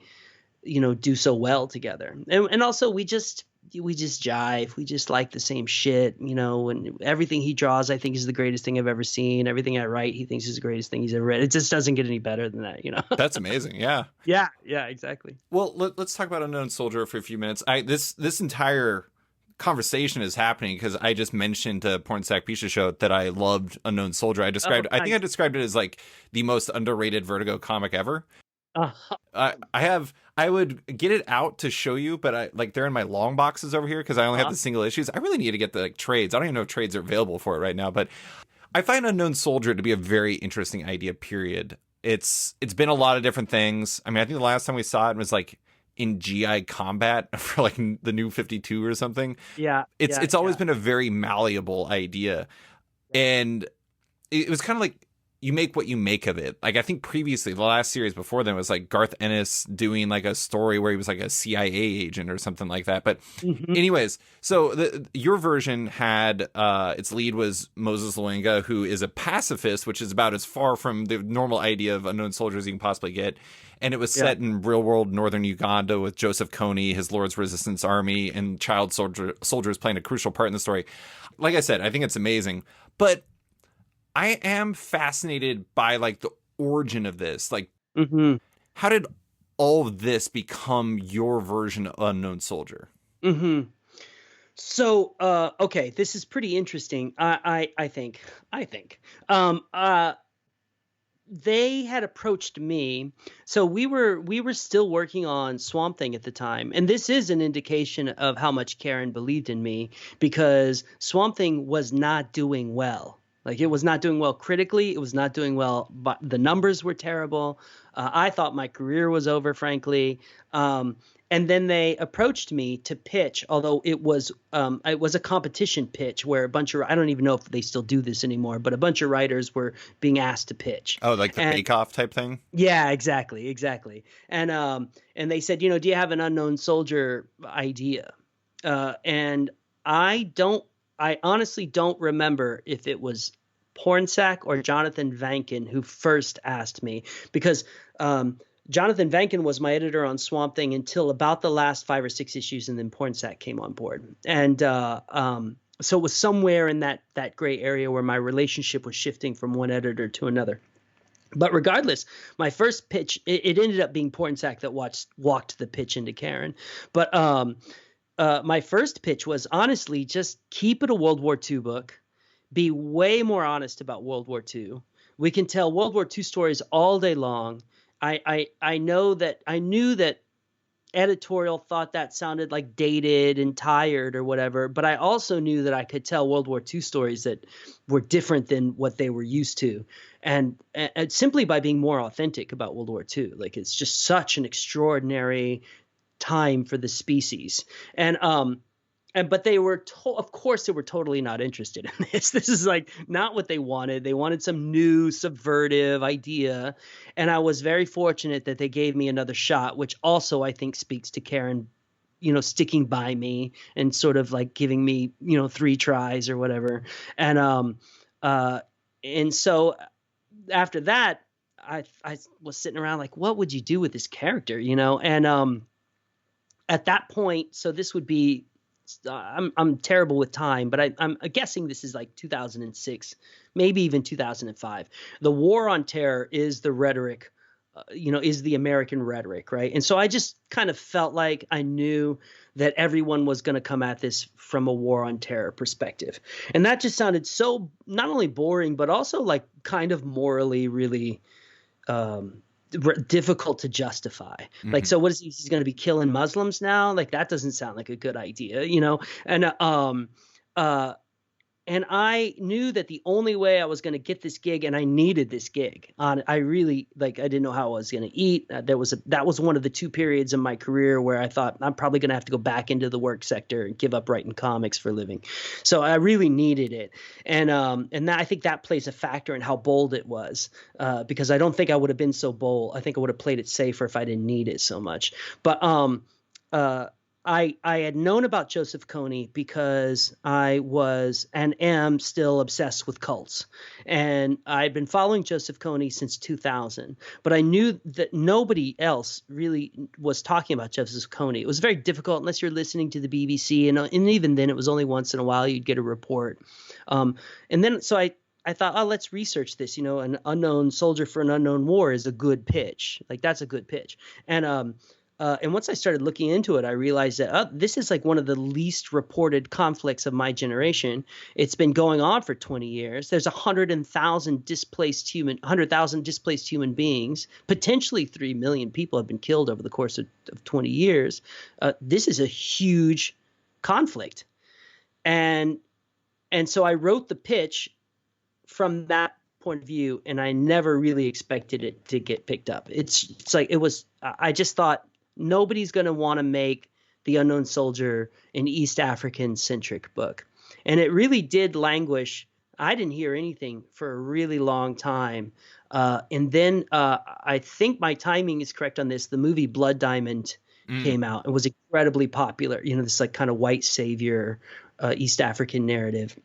you know, do so well together. And also we just jive. We just like the same shit, you know, and everything he draws I think is the greatest thing I've ever seen. Everything I write he thinks is the greatest thing he's ever read. It just doesn't get any better than that, you know. That's amazing. Yeah. Yeah, exactly. Well, let's talk about Unknown Soldier for a few minutes. This entire conversation is happening because I just mentioned to Pornsack Pisha Show that I loved Unknown Soldier. I think I described it as like the most underrated Vertigo comic ever. I would get it out to show you, but they're in my long boxes over here because I only have the single issues. I really need to get the trades. I don't even know if trades are available for it right now, but I find Unknown Soldier to be a very interesting idea, period. It's been a lot of different things. I mean, I think the last time we saw it was like in GI Combat for like the New 52 or something. Yeah. It's always been a very malleable idea. And it was kind of like, you make what you make of it. Like, I think previously, the last series before then was like Garth Ennis doing like a story where he was like a CIA agent or something like that. But anyways, so your version had its lead was Moses Luenga, who is a pacifist, which is about as far from the normal idea of unknown soldiers you can possibly get. And it was set in real world northern Uganda with Joseph Kony, his Lord's Resistance Army, and child soldiers playing a crucial part in the story. Like I said, I think it's amazing. But I am fascinated by like the origin of this. Like, how did all of this become your version of Unknown Soldier? So, okay, this is pretty interesting. I think. They had approached me. So we were still working on Swamp Thing at the time. And this is an indication of how much Karen believed in me, because Swamp Thing was not doing well. Like, it was not doing well critically. It was not doing well, but the numbers were terrible. I thought my career was over, frankly. And then they approached me to pitch, although it was a competition pitch where a bunch of, I don't even know if they still do this anymore, but a bunch of writers were being asked to pitch. Oh, like the bake-off type thing? Yeah, exactly. And they said, do you have an Unknown Soldier idea? And I honestly don't remember if it was Pornsack or Jonathan Vankin who first asked me, because Jonathan Vankin was my editor on Swamp Thing until about the last 5 or 6 issues, and then Pornsack came on board. And so it was somewhere in that gray area where my relationship was shifting from one editor to another. But regardless, my first pitch, it ended up being Pornsack that walked the pitch into Karen. But my first pitch was, honestly, just keep it a World War II book. Be way more honest about World War II. We can tell World War II stories all day long. I knew that editorial thought that sounded like dated and tired or whatever, but I also knew that I could tell World War II stories that were different than what they were used to. And simply by being more authentic about World War II. Like, it's just such an extraordinary time for the species. But they were, of course, they were totally not interested in this. This is like not what they wanted. They wanted some new subversive idea. And I was very fortunate that they gave me another shot, which also I think speaks to Karen, sticking by me and sort of like giving me, 3 tries or whatever. And so after that, I was sitting around like, what would you do with this character? And at that point, so this would be, I'm terrible with time, but I'm guessing this is like 2006, maybe even 2005. The War on Terror is the rhetoric, is the American rhetoric, right? And so I just kind of felt like I knew that everyone was going to come at this from a War on Terror perspective. And that just sounded so not only boring, but also like kind of morally really difficult to justify. Like, so what is he's going to be killing Muslims now? Like, that doesn't sound like a good idea, And I knew that the only way I was going to get this gig, and I needed this gig, I really, like, I didn't know how I was going to eat. That was one of the 2 periods in my career where I thought I'm probably going to have to go back into the work sector and give up writing comics for a living. So I really needed it. And I think that plays a factor in how bold it was, because I don't think I would have been so bold. I think I would have played it safer if I didn't need it so much. But I had known about Joseph Kony because I was and am still obsessed with cults. And I'd been following Joseph Kony since 2000, but I knew that nobody else really was talking about Joseph Kony. It was very difficult unless you're listening to the BBC. And even then, it was only once in a while you'd get a report. And then so I thought, oh, let's research this. An unknown soldier for an unknown war is a good pitch. Like, that's a good pitch. And once I started looking into it, I realized that this is like one of the least reported conflicts of my generation. It's been going on for 20 years. There's 100,000 displaced human beings. Potentially 3 million people have been killed over the course of 20 years. This is a huge conflict. And so I wrote the pitch from that point of view, and I never really expected it to get picked up. It's like, it was, I just thought, nobody's going to want to make The Unknown Soldier an East African centric book. And it really did languish. I didn't hear anything for a really long time. And then I think my timing is correct on this. The movie Blood Diamond came out and was incredibly popular. You know, this like kind of white savior East African narrative.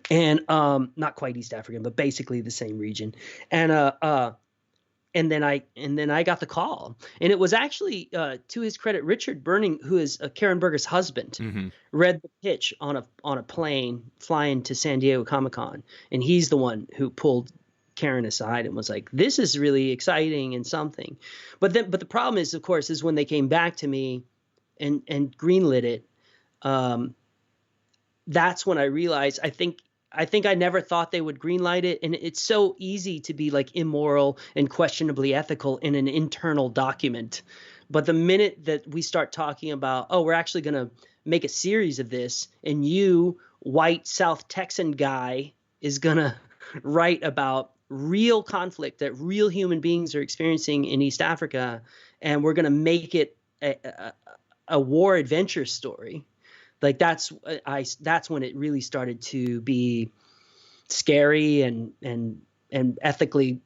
And not quite East African, but basically the same region. And then I got the call, and it was actually to his credit, Richard Burning, who is Karen Berger's husband, read the pitch on a plane flying to San Diego Comic-Con, and he's the one who pulled Karen aside and was like, "This is really exciting and something." But the problem is, of course, is when they came back to me and greenlit it. That's when I realized I think I never thought they would greenlight it. And it's so easy to be like immoral and questionably ethical in an internal document. But the minute that we start talking about, oh, we're actually going to make a series of this, and you, white South Texan guy, is going to write about real conflict that real human beings are experiencing in East Africa, and we're going to make it a war adventure story. Like that's when it really started to be scary and ethically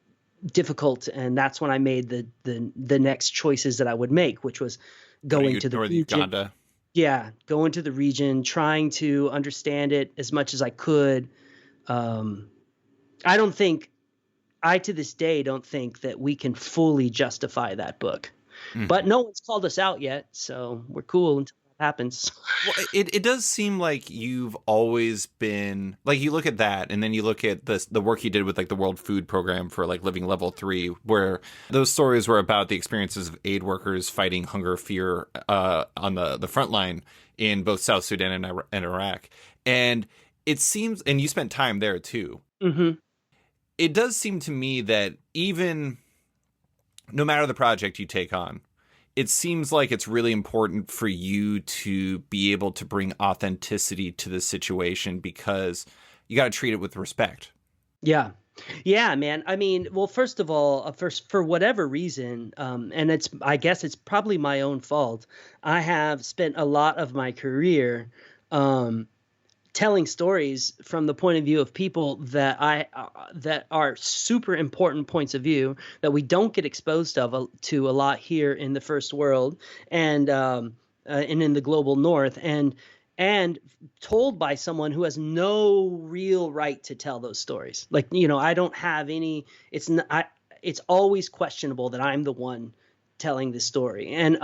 difficult, and that's when I made the next choices that I would make, which was going to the region. Uganda. Yeah, go into the region, trying to understand it as much as I could. I to this day don't think that we can fully justify that book, but no one's called us out yet, so we're cool until happens. Well, it does seem like you've always been like, you look at that, and then you look at the work you did with like the World Food Program for like Living Level 3, where those stories were about the experiences of aid workers fighting hunger, fear on the front line in both South Sudan and Iraq. And it seems, and you spent time there too. It does seem to me that even no matter the project you take on, it seems like it's really important for you to be able to bring authenticity to the situation, because you got to treat it with respect. Yeah. Yeah, man. I mean, well, first of all, for whatever reason, and I guess it's probably my own fault, I have spent a lot of my career telling stories from the point of view of people that that are super important points of view that we don't get exposed to a lot here in the first world and in the global north, and told by someone who has no real right to tell those stories. Like, you know, I don't have any. It's always questionable that I'm the one telling this story, and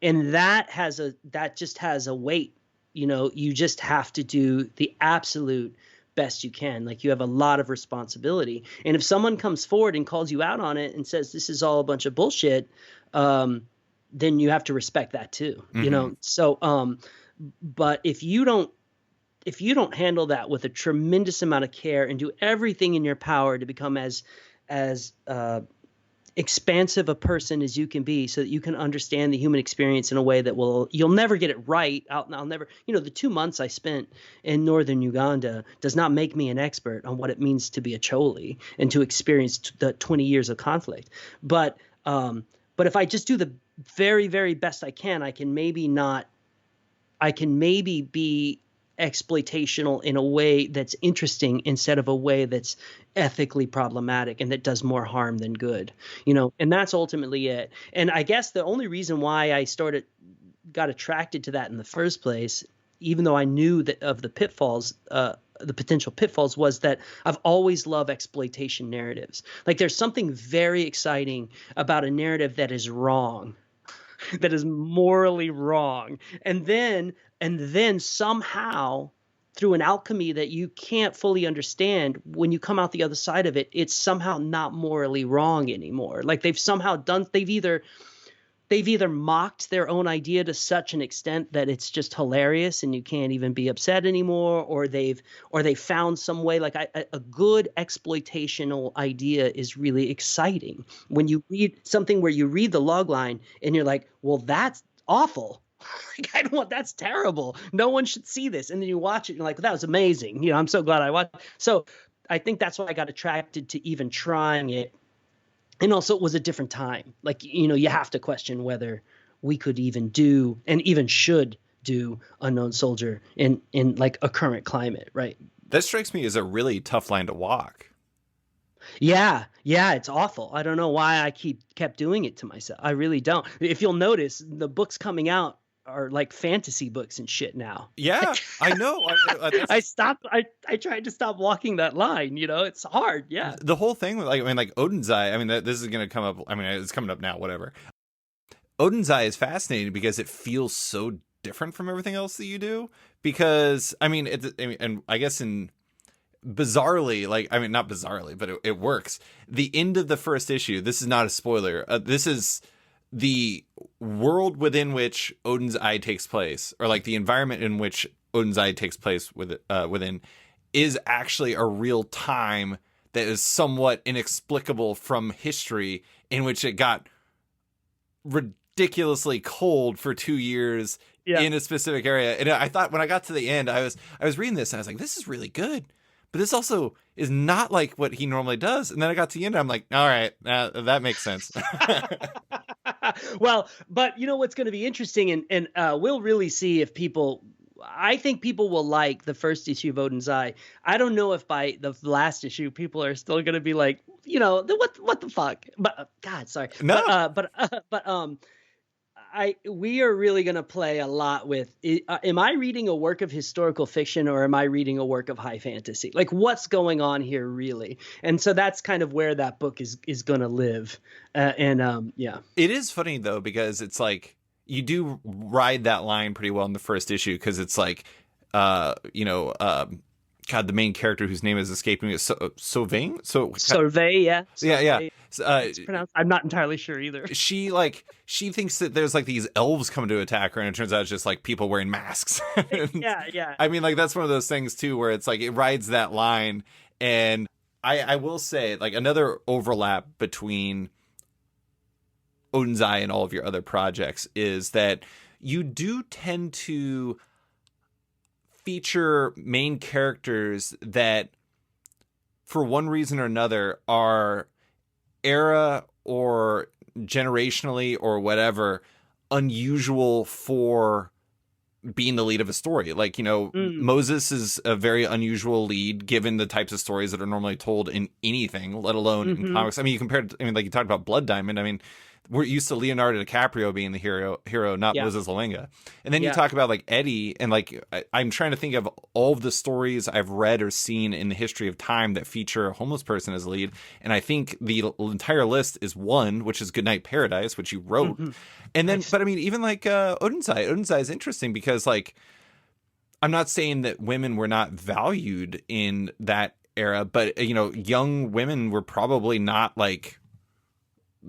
that just has a weight. You know, you just have to do the absolute best you can. Like, you have a lot of responsibility. And if someone comes forward and calls you out on it and says this is all a bunch of bullshit, then you have to respect that too. You know? So, but if you don't handle that with a tremendous amount of care and do everything in your power to become as expansive a person as you can be, so that you can understand the human experience in a way that you'll never get it right. I'll never, the 2 months I spent in northern Uganda does not make me an expert on what it means to be a Choli and to experience the 20 years of conflict. But if I just do the very, very best I can maybe be exploitational in a way that's interesting instead of a way that's ethically problematic and that does more harm than good, and that's ultimately it. And I guess the only reason why I got attracted to that in the first place, even though I knew that of the pitfalls, the potential pitfalls, was that I've always loved exploitation narratives. Like, there's something very exciting about a narrative that is wrong, that is morally wrong. And then somehow, through an alchemy that you can't fully understand, when you come out the other side of it, it's somehow not morally wrong anymore. Like, they've either mocked their own idea to such an extent that it's just hilarious and you can't even be upset anymore, or they found some way. Like, a good exploitational idea is really exciting. When you read something where you read the log line and you're like, well, that's awful. Like, that's terrible. No one should see this. And then you watch it and you're like, that was amazing. I'm so glad I watched. So I think that's why I got attracted to even trying it. And also, it was a different time. Like, you have to question whether we could even do and even should do Unknown Soldier in like a current climate, right? That strikes me as a really tough line to walk. Yeah, it's awful. I don't know why I kept doing it to myself. I really don't. If you'll notice, the books coming out are like fantasy books and shit now. Yeah, I know. I tried to stop walking that line. It's hard. Yeah. The whole thing with like Odinn's Eye. I mean, this is going to come up. I mean, it's coming up now. Whatever. Odinn's Eye is fascinating because it feels so different from everything else that you do. Because and I guess bizarrely, not bizarrely, but it works. The end of the first issue. This is not a spoiler. This is the world within which Odinn's Eye takes place, or like the environment in which Odinn's Eye takes place within, is actually a real time that is somewhat inexplicable from history, in which it got ridiculously cold for 2 years in a specific area. And I thought when I got to the end, I was reading this and I was like, this is really good. But this also is not like what he normally does. And then I got to the end, and I'm like, all right, that makes sense. Well, but what's going to be interesting, and we'll really see if I think people will like the first issue of Odinn's Eye. I don't know if by the last issue people are still going to be like, what the fuck? But God, sorry. No. We are really going to play a lot with, am I reading a work of historical fiction, or am I reading a work of high fantasy? Like, what's going on here really? And so that's kind of where that book is going to live. Yeah. It is funny though, because it's like, you do ride that line pretty well in the first issue. Because it's like, God, the main character whose name is escaping me is Sauvain. Sauvain, yeah. Yeah. It's pronounced. I'm not entirely sure either. She thinks that there's like these elves coming to attack her, and it turns out it's just like people wearing masks. Yeah. I mean, like, that's one of those things too, where it's like it rides that line. And I will say, like, another overlap between Odinn's Eye and all of your other projects is that you do tend to feature main characters that, for one reason or another, are era or generationally or whatever unusual for being the lead of a story. Like, Moses is a very unusual lead given the types of stories that are normally told in anything, let alone in comics. I mean, like you talked about Blood Diamond. I mean, we're used to Leonardo DiCaprio being the hero, not Moses Luenga. And then you talk about like Eddie, and like I'm trying to think of all of the stories I've read or seen in the history of time that feature a homeless person as a lead. And I think the entire list is one, which is Goodnight Paradise, which you wrote. And then, but I mean, even like Odinn's Eye is interesting because, like, I'm not saying that women were not valued in that era, but young women were probably not like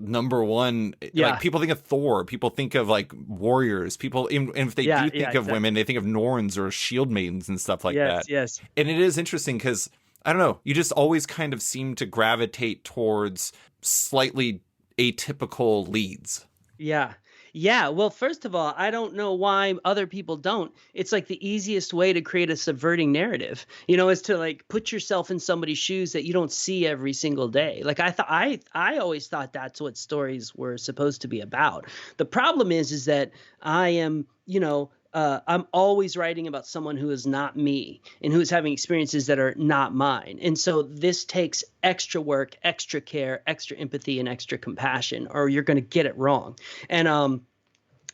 number one. Like, people think of Thor, people think of like warriors, people, and if they do think of women, they think of Norns or shield maidens and stuff like that. Yes. And it is interesting because, I don't know, you just always kind of seem to gravitate towards slightly atypical leads. Yeah, well, first of all, I don't know why other people don't. It's like the easiest way to create a subverting narrative, is to like put yourself in somebody's shoes that you don't see every single day. Like, I always thought that's what stories were supposed to be about. The problem is that I am, I'm always writing about someone who is not me and who is having experiences that are not mine. And so this takes extra work, extra care, extra empathy, and extra compassion, or you're going to get it wrong.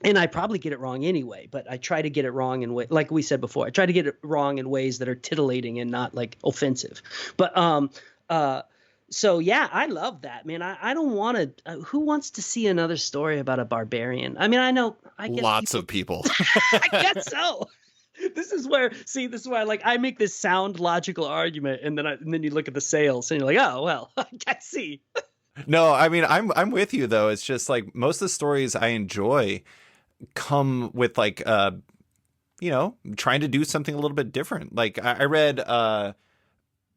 And I probably get it wrong anyway, but I try to get it wrong in way, like we said before, I try to get it wrong in ways that are tittillating and not like offensive. But so yeah, I love that, man. I don't want to. Who wants to see another story about a barbarian? I mean, I guess lots of people. I guess so. This is where like I make this sound logical argument, and then you look at the sales, and you're like, oh well, I can see. No, I mean, I'm with you though. It's just like most of the stories I enjoy come with like trying to do something a little bit different. Like I read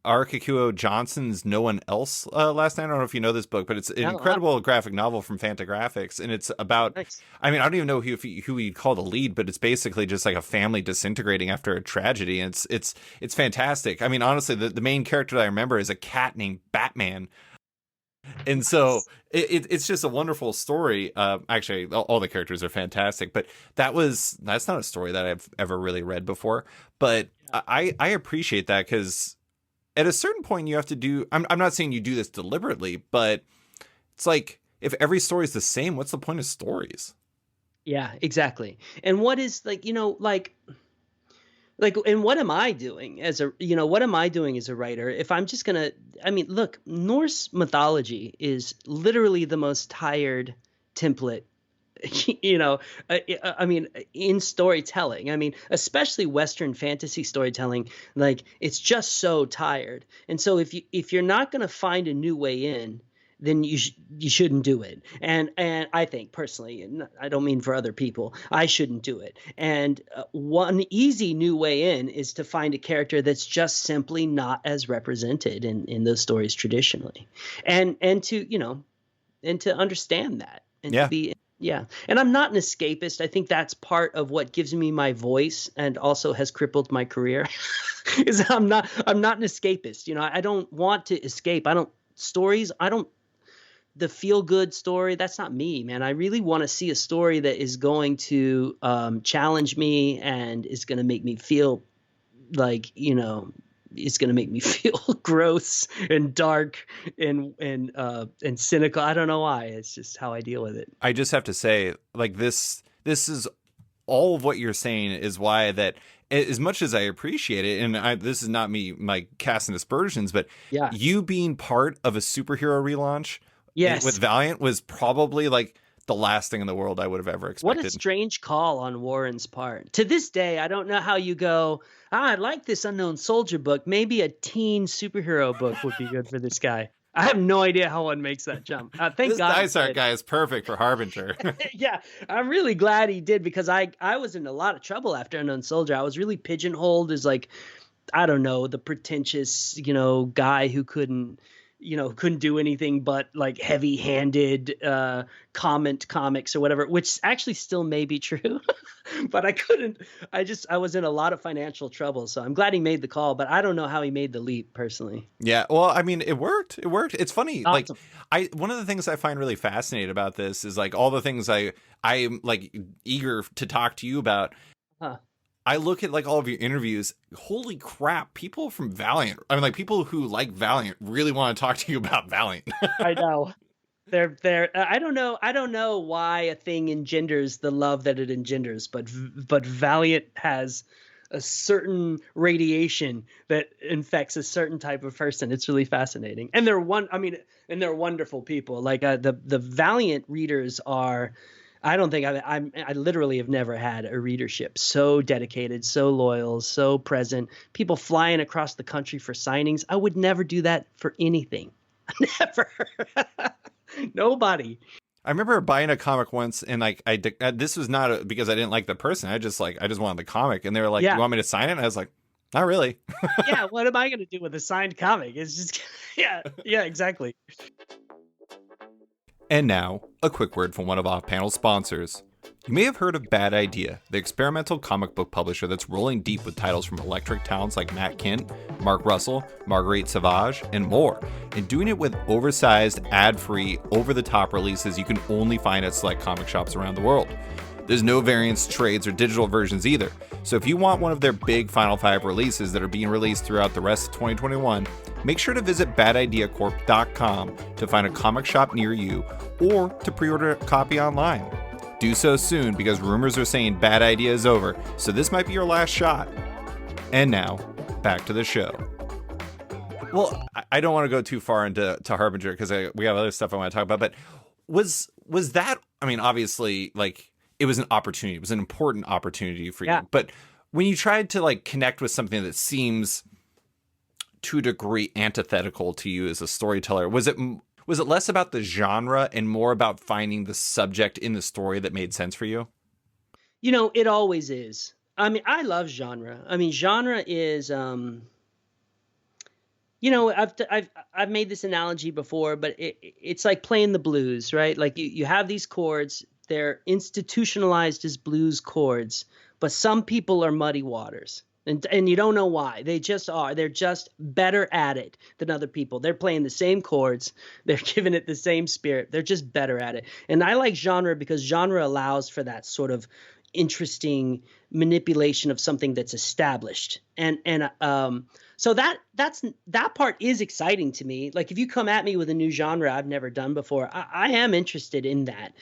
Arikikuo Johnson's No One Else last night. I don't know if you know this book, but it's an incredible graphic novel from Fantagraphics, and it's about, nice. I mean, I don't even know who you'd call the lead, but it's basically just like a family disintegrating after a tragedy, and it's fantastic. I mean, honestly, the main character that I remember is a cat named Batman. And so it's just a wonderful story. Actually, all the characters are fantastic, but that's not a story that I've ever really read before. But I appreciate that because at a certain point you have to do. I'm not saying you do this deliberately, but it's like if every story is the same, what's the point of stories? Yeah, exactly. And what is and what am I doing as what am I doing as a writer if I'm just gonna, I mean, look, Norse mythology is literally the most tired template, I mean, in storytelling. I mean, especially Western fantasy storytelling, like it's just so tired. And so if you're not gonna find a new way in, then you shouldn't do it. And I think personally, and I don't mean for other people, I shouldn't do it. And one easy new way in is to find a character that's just simply not as represented in those stories traditionally, and to understand that and Yeah. to be. Yeah. And I'm not an escapist. I think that's part of what gives me my voice and also has crippled my career is I'm not an escapist. I don't want to escape. I don't the feel good story. That's not me, man. I really want to see a story that is going to challenge me and is going to make me feel like, it's going to make me feel gross and dark and cynical. I don't know why. It's just how I deal with it. I just have to say, like this is all of what you're saying is why that as much as I appreciate it, and this is not me, my casting aspersions, but Yeah. you being part of a superhero relaunch Yes. with Valiant was probably like the last thing in the world I would have ever expected. What a strange call on Warren's part. To this day, I don't know how you go, I like this Unknown Soldier book. Maybe a teen superhero book would be good for this guy. I have no idea how one makes that jump. Thank this God. Dysart guy is perfect for Harbinger. Yeah, I'm really glad he did because I was in a lot of trouble after Unknown Soldier. I was really pigeonholed as like, I don't know, the pretentious, guy who couldn't do anything but like heavy-handed comment comics or whatever, which actually still may be true. But I was in a lot of financial trouble. So I'm glad he made the call, but I don't know how he made the leap personally. Yeah, well, I mean, it worked. It's funny. Awesome. Like one of the things I find really fascinating about this is like all the things I'm like eager to talk to you about. Huh. I look at like all of your interviews. Holy crap! People from Valiant, I mean, like people who like Valiant really want to talk to you about Valiant. I know. They're I don't know why a thing engenders the love that it engenders, but Valiant has a certain radiation that infects a certain type of person. It's really fascinating, and they're wonderful people. Like the Valiant readers are. I don't think I literally have never had a readership so dedicated, so loyal, so present. People flying across the country for signings. I would never do that for anything. Never. Nobody. I remember buying a comic once, and like this was not because I didn't like the person. I just wanted the comic, and they were like, "You want me to sign it?" And I was like, "Not really." Yeah. What am I going to do with a signed comic? It's just yeah, exactly. And now, a quick word from one of off-panel sponsors. You may have heard of Bad Idea, the experimental comic book publisher that's rolling deep with titles from electric talents like Matt Kindt, Mark Russell, Marguerite Sauvage, and more, and doing it with oversized, ad-free, over-the-top releases you can only find at select comic shops around the world. There's no variants, trades, or digital versions either, so if you want one of their big Final 5 releases that are being released throughout the rest of 2021, make sure to visit badideacorp.com to find a comic shop near you or to pre-order a copy online. Do so soon because rumors are saying Bad Idea is over, so this might be your last shot. And now, back to the show. Well, I don't want to go too far into Harbinger because we have other stuff I want to talk about, but was that, I mean, obviously, like, it was an opportunity. It was an important opportunity for you. But when you tried to, like, connect with something that seems to a degree antithetical to you as a storyteller, was it less about the genre and more about finding the subject in the story that made sense for you? It always is. I mean, I love genre. I mean, genre is, I've made this analogy before, but it's like playing the blues, right? Like you have these chords, they're institutionalized as blues chords, but some people are muddy waters. And you don't know why. They just are. They're just better at it than other people. They're playing the same chords. They're giving it the same spirit. They're just better at it. And I like genre because genre allows for that sort of interesting manipulation of something that's established. So that part is exciting to me. Like if you come at me with a new genre I've never done before, I am interested in that.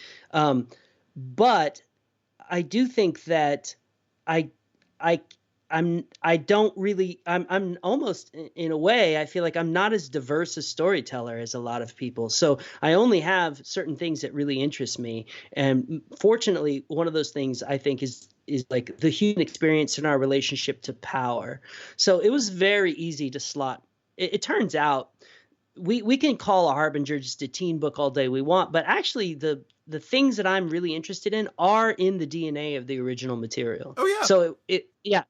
But I do think that I'm almost in a way, I feel like I'm not as diverse a storyteller as a lot of people. So I only have certain things that really interest me. And fortunately, one of those things I think is like the human experience in our relationship to power. So it was very easy to slot. It turns out we can call a Harbinger just a teen book all day we want, but actually the things that I'm really interested in are in the DNA of the original material. Oh yeah. So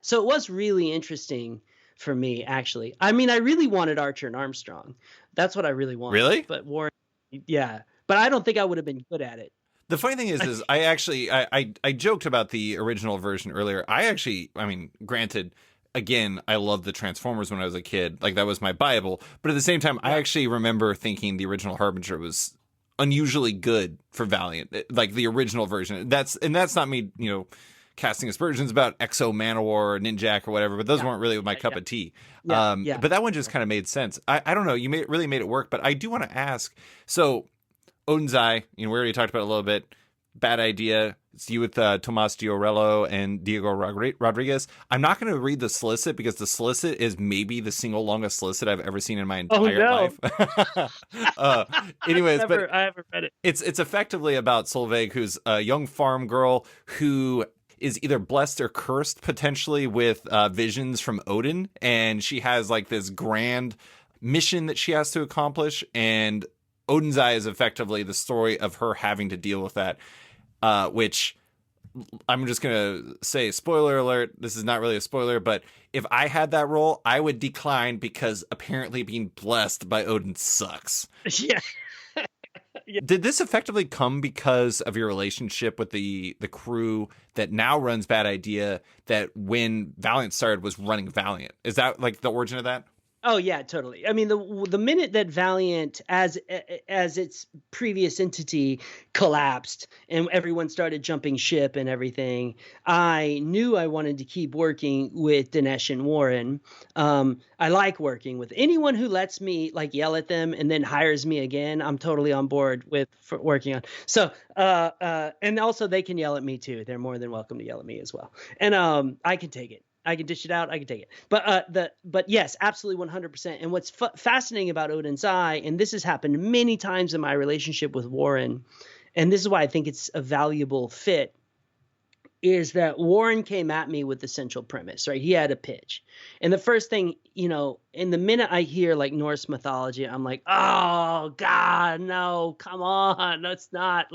so it was really interesting for me, actually. I mean, I really wanted Archer and Armstrong. That's what I really wanted. Really? But Warren, yeah. But I don't think I would have been good at it. The funny thing is I actually I joked about the original version earlier. I mean, granted, again, I loved the Transformers when I was a kid. Like that was my Bible. But at the same time, I actually remember thinking the original Harbinger was unusually good for Valiant, like the original version. That's not me, casting aspersions about Exo Manowar or Ninjak or whatever, but those weren't really my cup of tea. But that one just kind of made sense. I don't know, you really made it work, but I do want to ask, so Odinn's Eye, we already talked about it a little bit. Bad Idea. It's you with Tomas Giorello and Diego Rodriguez. I'm not going to read the solicit because the solicit is maybe the single longest solicit I've ever seen in my entire life. Anyways, I haven't read it. It's effectively about Solveig, who's a young farm girl who is either blessed or cursed potentially with visions from Odinn, and she has like this grand mission that she has to accomplish, and Odinn's Eye is effectively the story of her having to deal with that. Which I'm just going to say, spoiler alert, this is not really a spoiler, but if I had that role, I would decline because apparently being blessed by Odinn sucks. Yeah. Yeah. Did this effectively come because of your relationship with the crew that now runs Bad Idea, that when Valiant started was running Valiant? Is that like the origin of that? Oh yeah, totally. I mean, the minute that Valiant, as its previous entity, collapsed and everyone started jumping ship and everything, I knew I wanted to keep working with Dinesh and Warren. I like working with anyone who lets me like yell at them and then hires me again. I'm totally on board for working on. So and also they can yell at me too. They're more than welcome to yell at me as well. And I can take it. I can dish it out. I can take it. But yes, absolutely 100%. And what's fascinating about Odinn's Eye, and this has happened many times in my relationship with Warren, and this is why I think it's a valuable fit, is that Warren came at me with the central premise, right? He had a pitch. And the first thing, in the minute I hear like Norse mythology, I'm like, oh God, no, come on, let's not.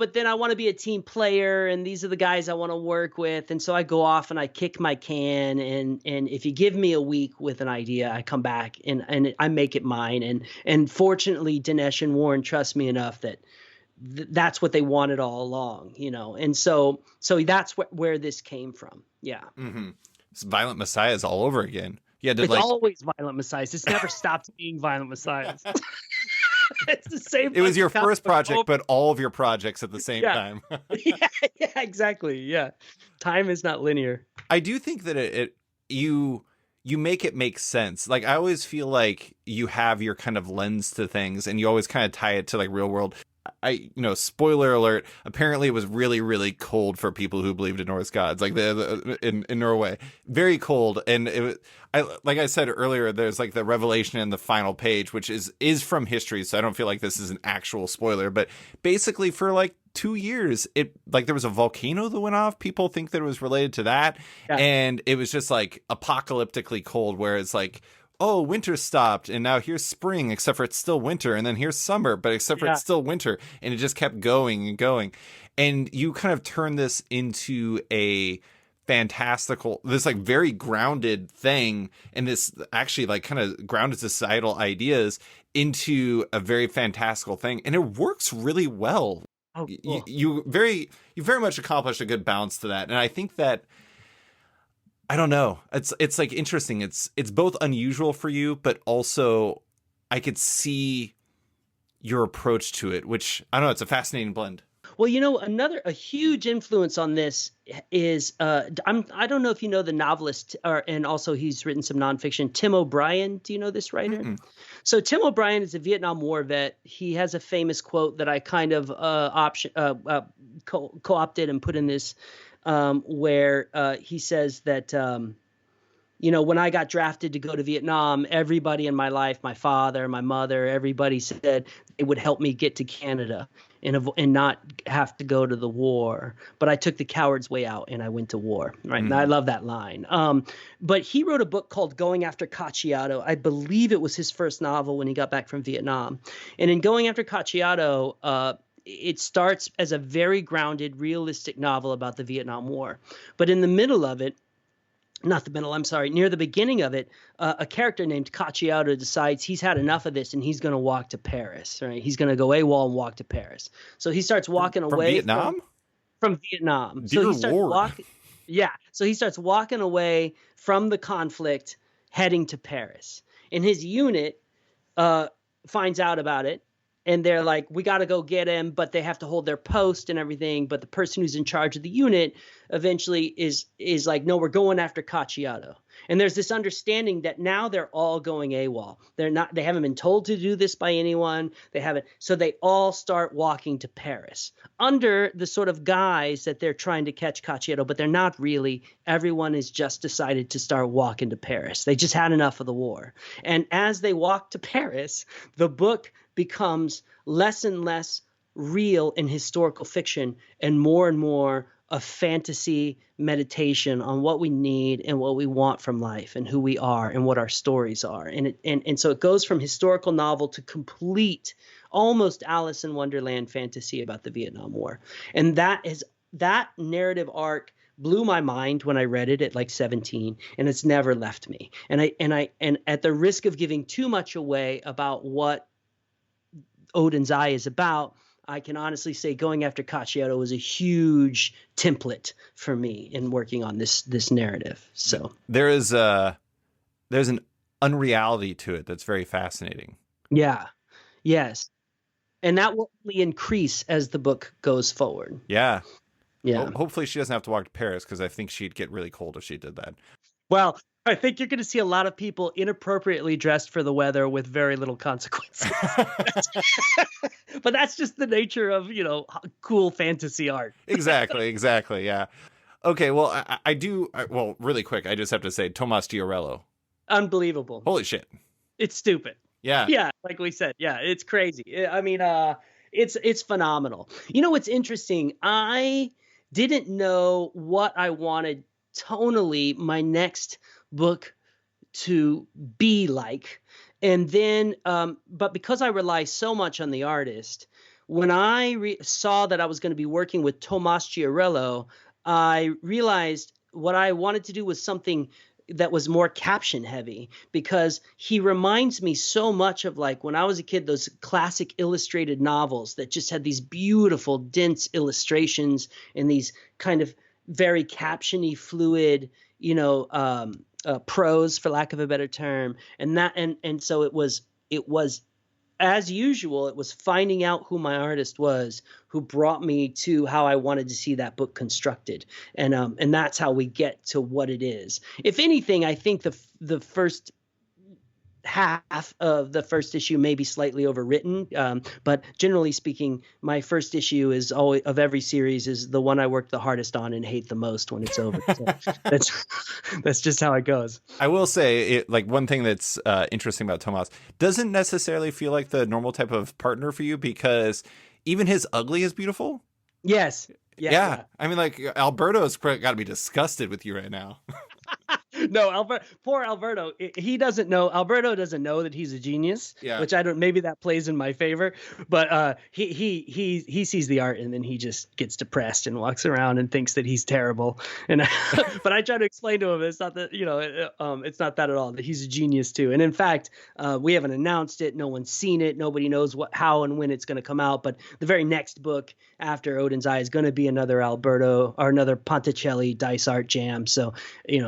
But then I want to be a team player, and these are the guys I want to work with. And so I go off and I kick my can. And if you give me a week with an idea, I come back and I make it mine. And fortunately, Dinesh and Warren trust me enough that that's what they wanted all along, And so that's where this came from. Yeah. Mm-hmm. It's Violent Messiahs all over again. Yeah, it's always Violent Messiahs. It's never stopped being Violent Messiahs. It's the same. It was your first project, but all of your projects at the same time. yeah, exactly. Yeah, time is not linear. I do think that you make it make sense. Like I always feel like you have your kind of lens to things, and you always kind of tie it to like real world. Spoiler alert, apparently it was really, really cold for people who believed in Norse gods, like in Norway. Very cold. And like I said earlier, there's like the revelation in the final page, which is from history, so I don't feel like this is an actual spoiler, but basically for like 2 years, there was a volcano that went off. People think that it was related to that. Yeah. And it was just like apocalyptically cold, where it's like, oh, winter stopped, and now here's spring, except for it's still winter, and then here's summer, but except for it's still winter, and it just kept going and going. And you kind of turn this into a fantastical, this like very grounded thing, and this actually like kind of grounded societal ideas into a very fantastical thing, and it works really well. Oh, you, cool. you very much accomplished a good balance to that. And I think that, I don't know, it's like interesting. It's both unusual for you, but also I could see your approach to it, which I don't know, it's a fascinating blend. Well, a huge influence on this is I don't know if you know the novelist, and also he's written some nonfiction, Tim O'Brien. Do you know this writer? Mm-mm. So Tim O'Brien is a Vietnam War vet. He has a famous quote that I kind of co-opted and put in this, where he says that when I got drafted to go to Vietnam, everybody in my life, my father, my mother, everybody said it would help me get to Canada and not have to go to the war. But I took the coward's way out and I went to war. Right. And I love that line. But he wrote a book called Going After Cacciato. I believe it was his first novel when he got back from Vietnam. And in Going After Cacciato, it starts as a very grounded, realistic novel about the Vietnam War. But in the middle of it, near the beginning of it, a character named Cacciato decides he's had enough of this and he's going to walk to Paris, right? He's going to go AWOL and walk to Paris. So he starts walking away Vietnam? From Vietnam. Dear So he starts Lord. So he starts walking away from the conflict, heading to Paris. And his unit finds out about it. And they're like, we got to go get him, but they have to hold their post and everything. But the person who's in charge of the unit eventually is like, no, we're going after Cacciato. And there's this understanding that now they're all going AWOL. They haven't been told to do this by anyone. They haven't. So they all start walking to Paris under the sort of guise that they're trying to catch Cacciato, but they're not really. Everyone has just decided to start walking to Paris. They just had enough of the war. And as they walk to Paris, the book becomes less and less real and historical fiction and more a fantasy meditation on what we need and what we want from life and who we are and what our stories are. And so it goes from historical novel to complete, almost Alice in Wonderland fantasy about the Vietnam War. And that narrative arc blew my mind when I read it at like 17, and it's never left me. And at the risk of giving too much away about what Odinn's Eye is about, I can honestly say Going After Cacciato was a huge template for me in working on this narrative. So there's an unreality to it that's very fascinating. Yeah. Yes. And that will only increase as the book goes forward. Yeah. Yeah. Hopefully she doesn't have to walk to Paris, because I think she'd get really cold if she did that. Well, I think you're going to see a lot of people inappropriately dressed for the weather with very little consequences. But that's just the nature of, cool fantasy art. Exactly. Yeah. Okay. Well, well, really quick, I just have to say, Tomas Giorello. Unbelievable. Holy shit. It's stupid. Yeah. Yeah. Like we said. Yeah. It's crazy. I mean, it's phenomenal. What's interesting? I didn't know what I wanted tonally my next book to be like. And then, but because I rely so much on the artist, when I saw that I was going to be working with Tomas Giorello, I realized what I wanted to do was something that was more caption heavy, because he reminds me so much of, like, when I was a kid, those classic illustrated novels that just had these beautiful, dense illustrations and these kind of very captiony, fluid, prose, for lack of a better term. And so it was as usual, it was finding out who my artist was, who brought me to how I wanted to see that book constructed. And that's how we get to what it is. If anything, I think the first half of the first issue may be slightly overwritten, but generally speaking, my first issue is always, of every series, is the one I work the hardest on and hate the most when it's over. So that's just how it goes. I will say, one thing that's interesting about Tomas, doesn't necessarily feel like the normal type of partner for you, because even his ugly is beautiful. Yes. Yeah. I mean, like, Alberto's got to be disgusted with you right now. No, poor Alberto. He doesn't know. Alberto doesn't know that he's a genius. Yeah. Which I don't. Maybe that plays in my favor. But he sees the art and then he just gets depressed and walks around and thinks that he's terrible. And but I try to explain to him it's not that it's not that at all. That he's a genius too. And in fact, we haven't announced it. No one's seen it. Nobody knows how and when it's going to come out. But the very next book after Odinn's Eye is going to be another Alberto or another Ponticelli Dysart jam. So he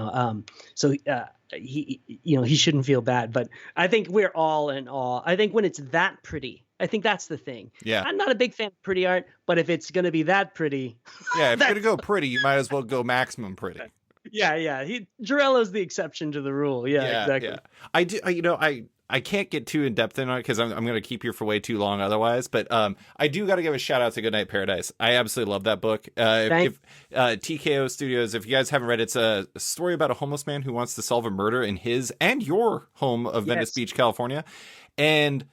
shouldn't feel bad, but I think we're all in awe. I think when it's that pretty, I think that's the thing. Yeah. I'm not a big fan of pretty art, but if it's going to be that pretty. Yeah. If you're going to go pretty, you might as well go maximum pretty. Yeah. Giorello's the exception to the rule. Yeah, exactly. Yeah. I can't get too in depth in on it because I'm going to keep you for way too long otherwise. But I do got to give a shout out to Goodnight Paradise. I absolutely love that book. If TKO Studios, if you guys haven't read it, it's a story about a homeless man who wants to solve a murder in his and your home of Venice Beach, California. And,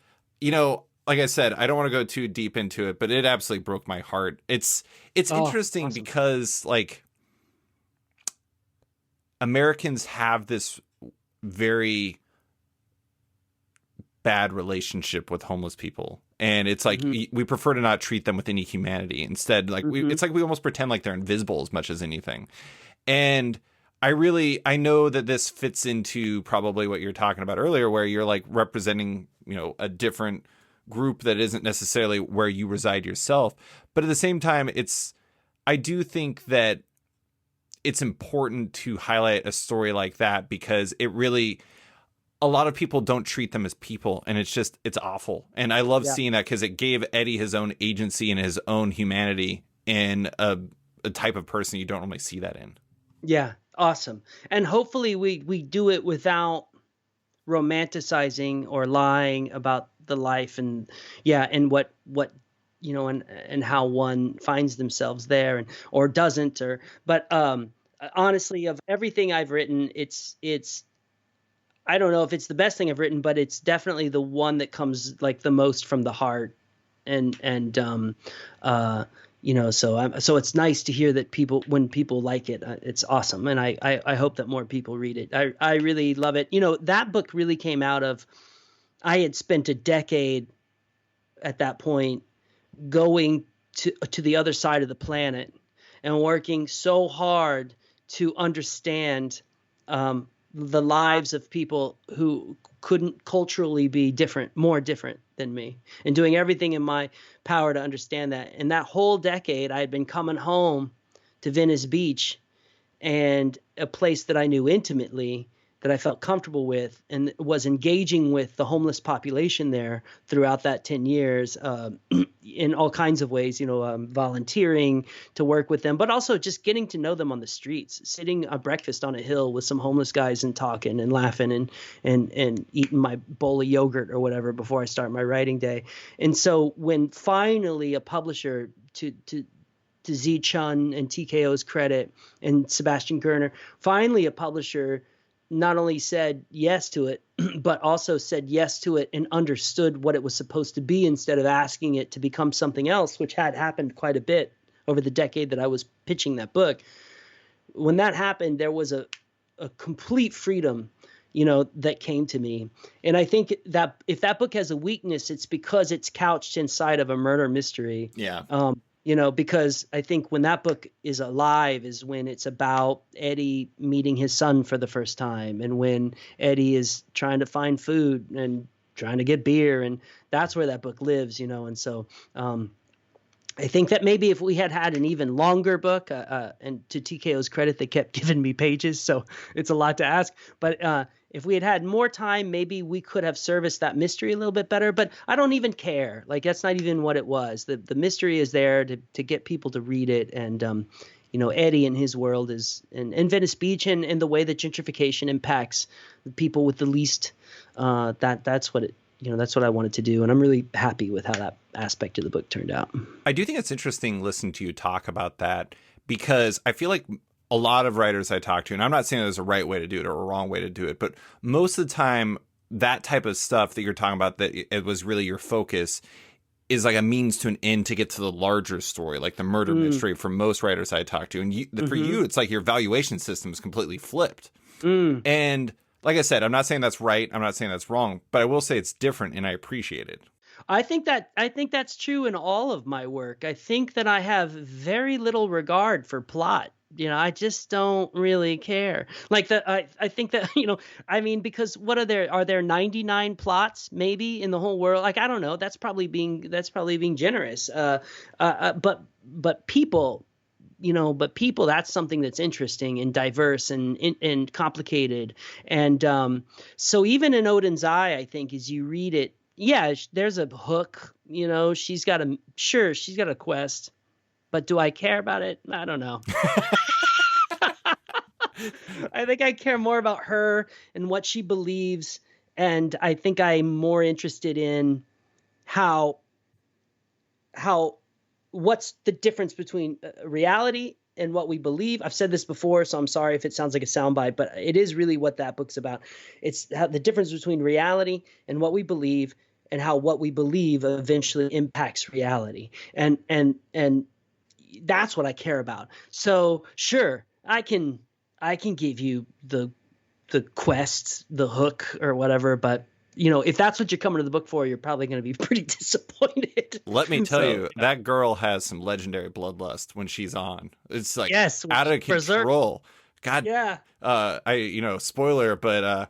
like I said, I don't want to go too deep into it, but it absolutely broke my heart. It's interesting awesome. Because like Americans have this very bad relationship with homeless people, and it's like we prefer to not treat them with any humanity. Instead, like it's like we almost pretend like they're invisible as much as anything. And I know that this fits into probably what you're talking about earlier, where you're like representing a different group that isn't necessarily where you reside yourself. But at the same time, I do think that it's important to highlight a story like that because it really, a lot of people don't treat them as people, and it's awful. And I love seeing that because it gave Eddie his own agency and his own humanity in a type of person you don't normally see that in. Yeah. Awesome. And hopefully we do it without romanticizing or lying about the life and what and how one finds themselves there or doesn't, but honestly, of everything I've written, it's I don't know if it's the best thing I've written, but it's definitely the one that comes like the most from the heart. So it's nice to hear that when people like it, it's awesome. And I hope that more people read it. I really love it. That book really came out of, I had spent a decade at that point going to the other side of the planet and working so hard to understand, the lives of people who couldn't culturally be more different than me, and doing everything in my power to understand that. And that whole decade, I had been coming home to Venice Beach, and a place that I knew intimately, that I felt comfortable with, and was engaging with the homeless population there throughout that 10 years in all kinds of ways, volunteering to work with them, but also just getting to know them on the streets, sitting at breakfast on a hill with some homeless guys and talking and laughing and eating my bowl of yogurt or whatever before I start my writing day. And so when finally a publisher, to Z Chun and TKO's credit and Sebastian Gerner, finally a publisher not only said yes to it, but also said yes to it and understood what it was supposed to be instead of asking it to become something else, which had happened quite a bit over the decade that I was pitching that book. When that happened, there was a complete freedom, that came to me. And I think that if that book has a weakness, it's because it's couched inside of a murder mystery. Yeah. Because I think when that book is alive is when it's about Eddie meeting his son for the first time, and when Eddie is trying to find food and trying to get beer, and that's where that book lives, And so I think that maybe if we had an even longer book, and to TKO's credit, they kept giving me pages, so it's a lot to ask. But if we had more time, maybe we could have serviced that mystery a little bit better. But I don't even care. Like, that's not even what it was. The mystery is there to get people to read it. And, Eddie and his world is in Venice Beach, and the way that gentrification impacts the people with the least. That's what I wanted to do. And I'm really happy with how that aspect of the book turned out. I do think it's interesting listening to you talk about that, because I feel like a lot of writers I talk to, and I'm not saying there's a right way to do it or a wrong way to do it, but most of the time, that type of stuff that you're talking about, that it was really your focus, is like a means to an end to get to the larger story, like the murder mystery for most writers I talk to. And for you, it's like your valuation system is completely flipped. And like I said, I'm not saying that's right. I'm not saying that's wrong, but I will say it's different and I appreciate it. I think that's true in all of my work. I think that I have very little regard for plot. I just don't really care. Like I think that, I mean, because what are there 99 plots maybe in the whole world? Like, I don't know. That's probably being generous. But people, that's something that's interesting and diverse and complicated. And so even in Odinn's Eye, I think as you read it, yeah, there's a hook, she's got a quest, but do I care about it? I don't know. I think I care more about her and what she believes. And I think I'm more interested in what's the difference between reality and what we believe. I've said this before, so I'm sorry if it sounds like a soundbite, but it is really what that book's about. It's how the difference between reality and what we believe, and how what we believe eventually impacts reality. And that's what I care about. So sure, I can give you the quest, the hook or whatever, but if that's what you're coming to the book for, you're probably going to be pretty disappointed. Let me tell you, that girl has some legendary bloodlust when she's on. It's like out of control. God, yeah. Spoiler, but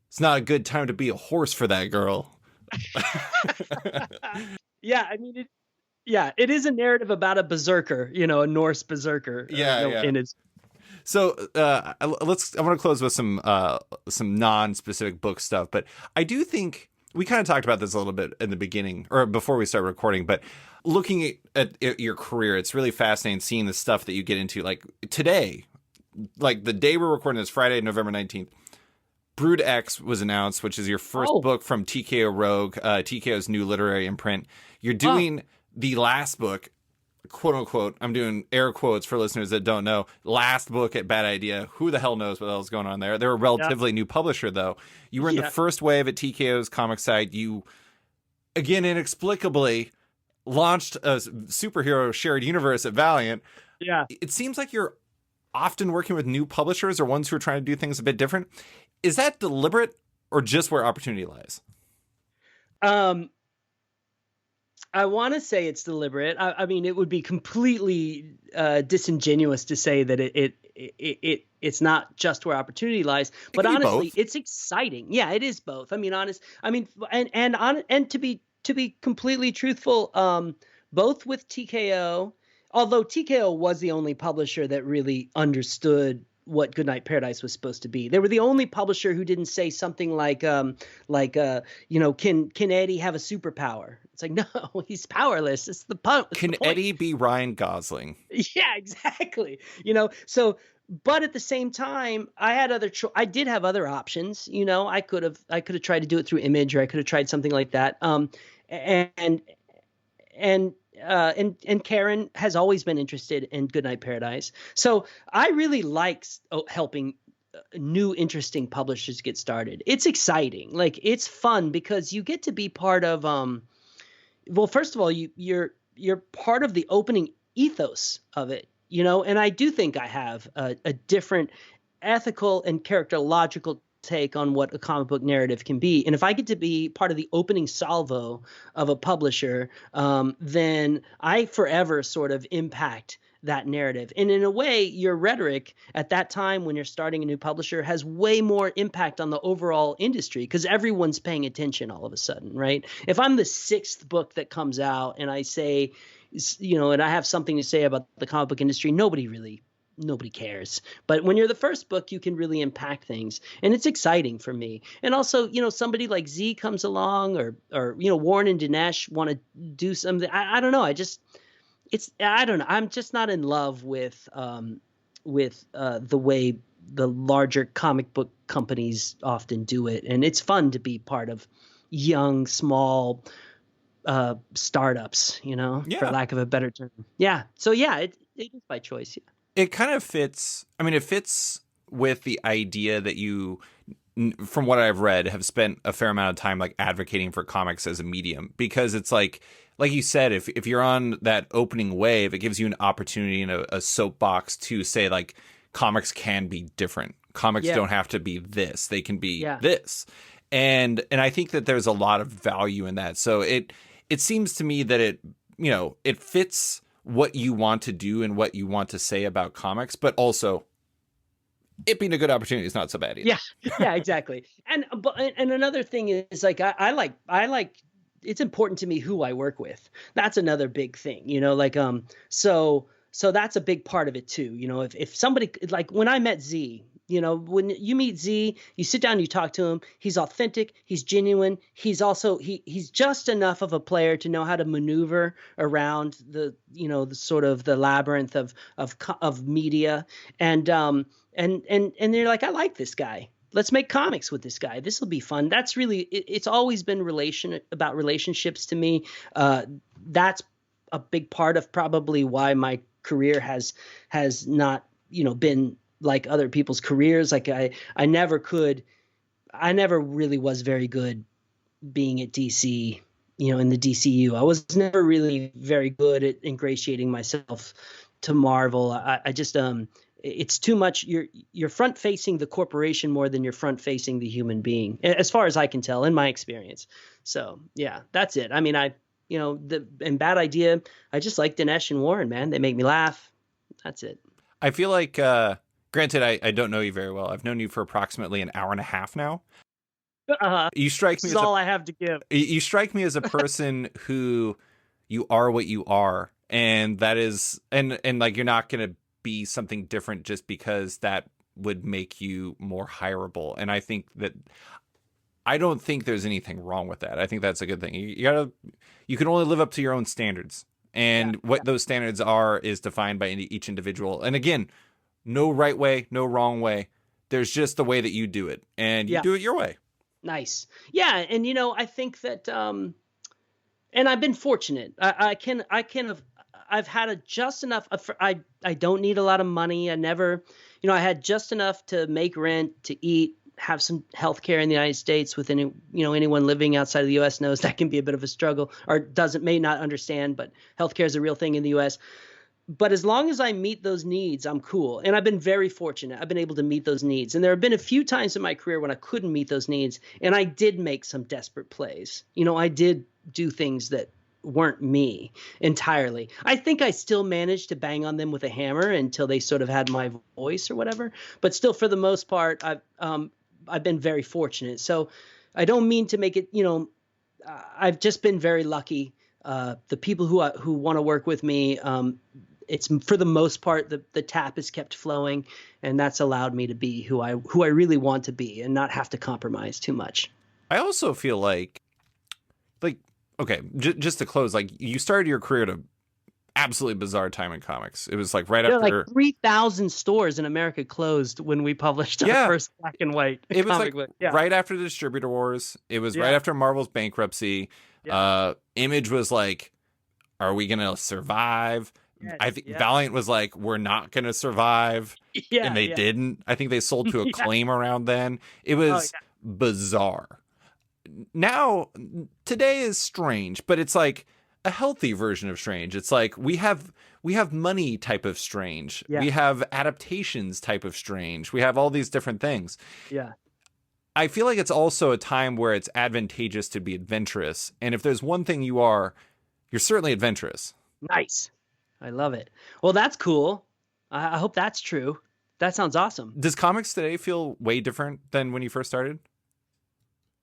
it's not a good time to be a horse for that girl. Yeah, I mean, it is a narrative about a berserker, a Norse berserker. So I want to close with some non-specific book stuff, but I do think we kind of talked about this a little bit in the beginning or before we start recording, but looking at your career, it's really fascinating seeing the stuff that you get into. Like today, like the day we're recording this, Friday, November 19th, Brood X was announced, which is your first book from TKO Rogue, TKO's new literary imprint. You're doing the last book, quote unquote, I'm doing air quotes for listeners that don't know, last book at Bad Idea. Who the hell knows what else is going on there? They're a relatively new publisher, though. You were in the first wave at TKO's comic site. You, again, inexplicably launched a superhero shared universe at Valiant. Yeah. It seems like you're often working with new publishers or ones who are trying to do things a bit different. Is that deliberate or just where opportunity lies? I want to say it's deliberate. I mean, it would be completely disingenuous to say that it's not just where opportunity lies. But honestly, it's exciting. Yeah, it is both. I mean, and to be completely truthful, both with TKO, although TKO was the only publisher that really understood what Goodnight Paradise was supposed to be. They were the only publisher who didn't say something like can Eddie have a superpower? It's like, no, he's powerless. It's the point. Can Eddie be Ryan Gosling? Yeah, exactly. So, but at the same time, I had I did have other options. I could have tried to do it through Image, or I could have tried something like that. And Karen has always been interested in Goodnight Paradise. So I really like helping new interesting publishers get started. It's exciting. Like, it's fun because you get to be part of well, first of all, you're part of the opening ethos of it, and I do think I have a different ethical and characterological take on what a comic book narrative can be. And if I get to be part of the opening salvo of a publisher, then I forever sort of impact that narrative. And in a way, your rhetoric at that time when you're starting a new publisher has way more impact on the overall industry because everyone's paying attention all of a sudden, right? If I'm the sixth book that comes out and I say, and I have something to say about the comic book industry, nobody cares. But when you're the first book, you can really impact things. And it's exciting for me. And also, somebody like Z comes along or Warren and Dinesh want to do something. I don't know. I don't know. I'm just not in love with the way the larger comic book companies often do it. And it's fun to be part of young, small startups, for lack of a better term. Yeah. So yeah, it is by choice. Yeah. It kind of fits. I mean, it fits with the idea that you, from what I've read, have spent a fair amount of time like advocating for comics as a medium, because it's like you said, if you're on that opening wave, it gives you an opportunity and a soapbox to say like comics can be different. Comics Yeah. don't have to be this. They can be Yeah. this. And I think that there's a lot of value in that. So it seems to me that it, you know, it fits what you want to do and what you want to say about comics, but also it being a good opportunity is not so bad either. Yeah, yeah, exactly. And another thing is like I like it's important to me who I work with. That's another big thing, you know, like so that's a big part of it too. You know, if somebody, like when I met Z, you know, when you meet Z, you sit down, you talk to him, he's authentic, he's genuine, he's also he's just enough of a player to know how to maneuver around the, you know, the sort of the labyrinth of media. And they're like, I like this guy. Let's make comics with this guy. This will be fun. That's really, it's always been about relationships to me. That's a big part of probably why my career has not, you know, been like other people's careers. Like I never really was very good being at DC, you know, in the DCU. I was never really very good at ingratiating myself to Marvel. I just, it's too much. You're front facing the corporation more than you're front facing the human being, as far as I can tell in my experience. So yeah, that's it. I mean, you know, and Bad Idea, I just like Dinesh and Warren, man. They make me laugh. That's it. I feel like, granted, I don't know you very well. I've known you for approximately an hour and a half now. You strike me as all I have to give. You strike me as a person who you are what you are, and that is, and like, you're not going to be something different just because that would make you more hireable. And I think that, I don't think there's anything wrong with that. I think that's a good thing. You can only live up to your own standards, and what those standards are is defined by each individual. And again, no right way, no wrong way. There's just the way that you do it, and you do it your way. Nice. Yeah. And, you know, I think that, and I've been fortunate. I've had just enough. I don't need a lot of money. I never, you know, I had just enough to make rent, to eat, have some health care in the United States. With any, you know, anyone living outside of the U.S. knows that can be a bit of a struggle, or may not understand, but healthcare is a real thing in the U.S. But as long as I meet those needs, I'm cool. And I've been very fortunate. I've been able to meet those needs. And there have been a few times in my career when I couldn't meet those needs, and I did make some desperate plays. You know, I did do things that weren't me entirely. I think I still managed to bang on them with a hammer until they sort of had my voice or whatever. But still, for the most part, I've been very fortunate. So I don't mean to make it, you know, I've just been very lucky. The people who want to work with me, it's for the most part, the tap is kept flowing, and that's allowed me to be who I really want to be and not have to compromise too much. I also feel like, okay, just to close, like, you started your career at an absolutely bizarre time in comics. It was like right after, like 3,000 stores in America closed when we published our first black and white. It was like right after the distributor wars. It was right after Marvel's bankruptcy. Image was like, are we gonna survive? I think Valiant was like, we're not gonna survive, and they didn't. I think they sold to Acclaim around then. It was bizarre. Now, today is strange, but it's like a healthy version of strange. It's like we have money type of strange. We have adaptations type of strange. We have all these different things. Yeah. I feel like it's also a time where it's advantageous to be adventurous. And if there's one thing you're certainly adventurous. Nice. I love it. Well, that's cool. I hope that's true. That sounds awesome. Does comics today feel way different than when you first started?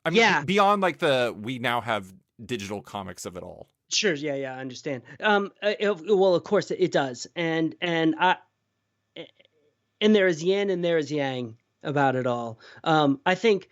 I mean, beyond like we now have digital comics of it all. Sure. Yeah. I understand. Well, of course it does. And there is yin and there is yang about it all. I think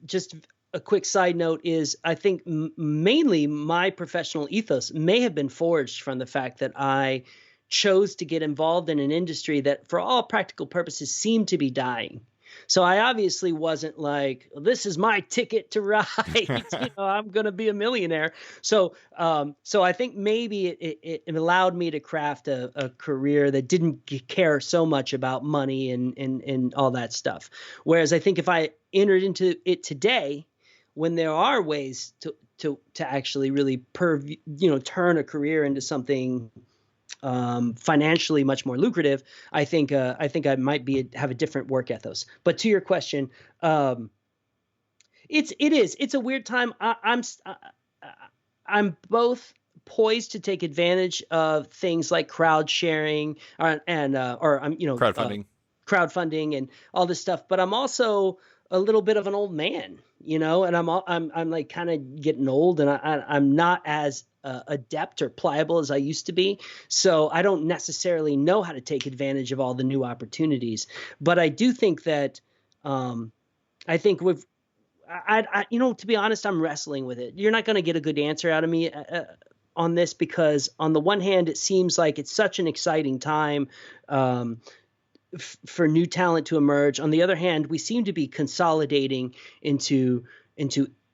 just a quick side note is I think mainly my professional ethos may have been forged from the fact that I chose to get involved in an industry that for all practical purposes seemed to be dying. So I obviously wasn't like, this is my ticket to ride. I'm going to be a millionaire. So I think maybe it allowed me to craft a career that didn't care so much about money and all that stuff. Whereas I think if I entered into it today, when there are ways to actually really turn a career into something financially much more lucrative, I think I might have a different work ethos. But to your question, it's a weird time. I'm both poised to take advantage of things like crowd sharing crowdfunding and all this stuff, but I'm also a little bit of an old man, and I'm like kind of getting old, and I'm not as adept or pliable as I used to be. So I don't necessarily know how to take advantage of all the new opportunities. But I do think that I think to be honest, I'm wrestling with it. You're not going to get a good answer out of me on this, because on the one hand, it seems like it's such an exciting time for new talent to emerge. On the other hand, we seem to be consolidating into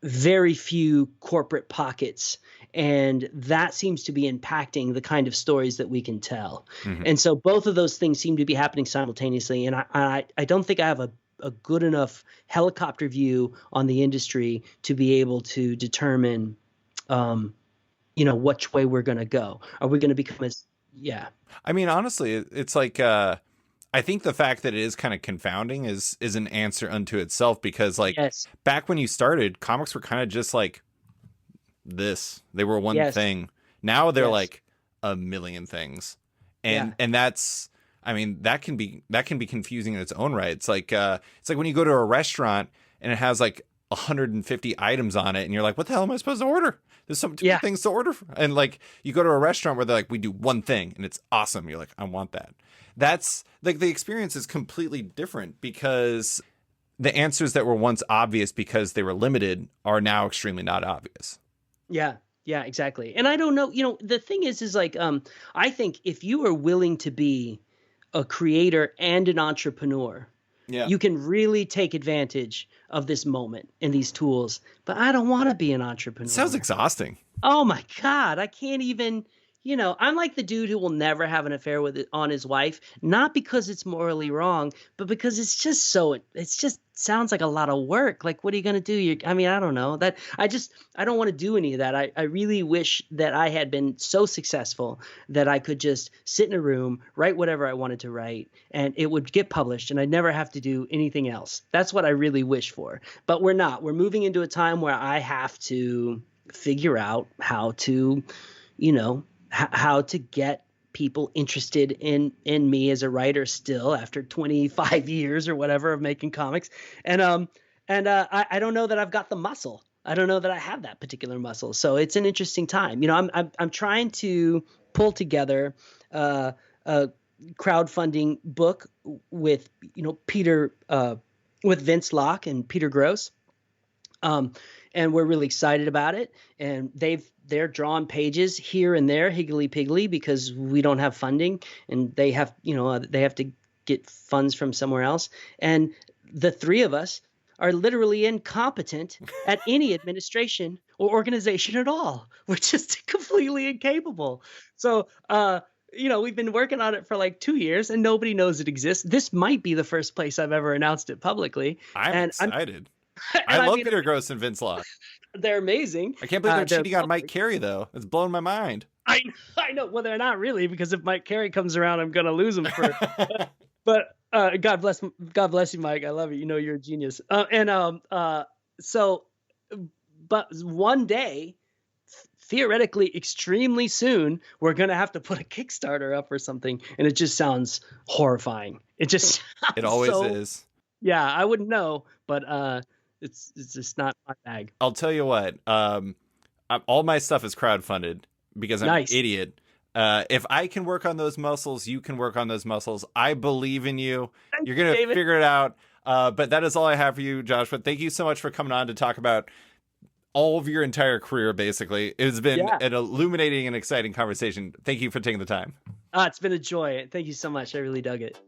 very few corporate pockets, and that seems to be impacting the kind of stories that we can tell. Mm-hmm. And so both of those things seem to be happening simultaneously. And I don't think I have a good enough helicopter view on the industry to be able to determine, which way we're going to go. Are we going to become I mean, honestly, it's like, I think the fact that it is kind of confounding is an answer unto itself, because back when you started, comics were kind of just like this. They were one thing. Now they're like a million things. And that's, I mean, that can be confusing in its own right. It's like when you go to a restaurant and it has like 150 items on it and you're like, what the hell am I supposed to order? There's so many things to order. And like you go to a restaurant where they're like, we do one thing and it's awesome. You're like, I want that. That's like the experience is completely different, because the answers that were once obvious because they were limited are now extremely not obvious. Yeah, exactly. And I don't know, the thing is like, I think if you are willing to be a creator and an entrepreneur, you can really take advantage of this moment and these tools. But I don't want to be an entrepreneur. It sounds exhausting. Oh my God. I can't even, I'm like the dude who will never have an affair on his wife, not because it's morally wrong, but because it's just sounds like a lot of work. Like, what are you going to do? I don't know that I don't want to do any of that. I really wish that I had been so successful that I could just sit in a room, write whatever I wanted to write, and it would get published and I'd never have to do anything else. That's what I really wish for. But we're not. We're moving into a time where I have to figure out how to, how to get people interested in me as a writer still after 25 years or whatever of making comics. And I don't know that I've got the muscle. I don't know that I have that particular muscle. So it's an interesting time. I'm trying to pull together a crowdfunding book with, with Vince Locke and Peter Gross. And we're really excited about it. And they're drawing pages here and there, higgly-piggly, because we don't have funding, and they have to get funds from somewhere else. And the three of us are literally incompetent at any administration or organization at all. We're just completely incapable. So, we've been working on it for like 2 years and nobody knows it exists. This might be the first place I've ever announced it publicly. I'm excited. I love Peter Gross and Vince Locke. They're amazing. I can't believe they're cheating on Mike Carey, though. It's blowing my mind. I know. Well, they're not really, because if Mike Carey comes around, I'm gonna lose him for. But God bless you, Mike. I love you. You're a genius. So, but one day, theoretically, extremely soon, we're gonna have to put a Kickstarter up or something, and it just sounds horrifying. It just. It always is. Yeah, I wouldn't know, but it's just not my bag. I'll tell you what. All my stuff is crowdfunded because I'm an idiot. If I can work on those muscles, you can work on those muscles. I believe in you. You're going to figure it out. But that is all I have for you, Joshua. Thank you so much for coming on to talk about all of your entire career, basically. It's been an illuminating and exciting conversation. Thank you for taking the time. It's been a joy. Thank you so much. I really dug it.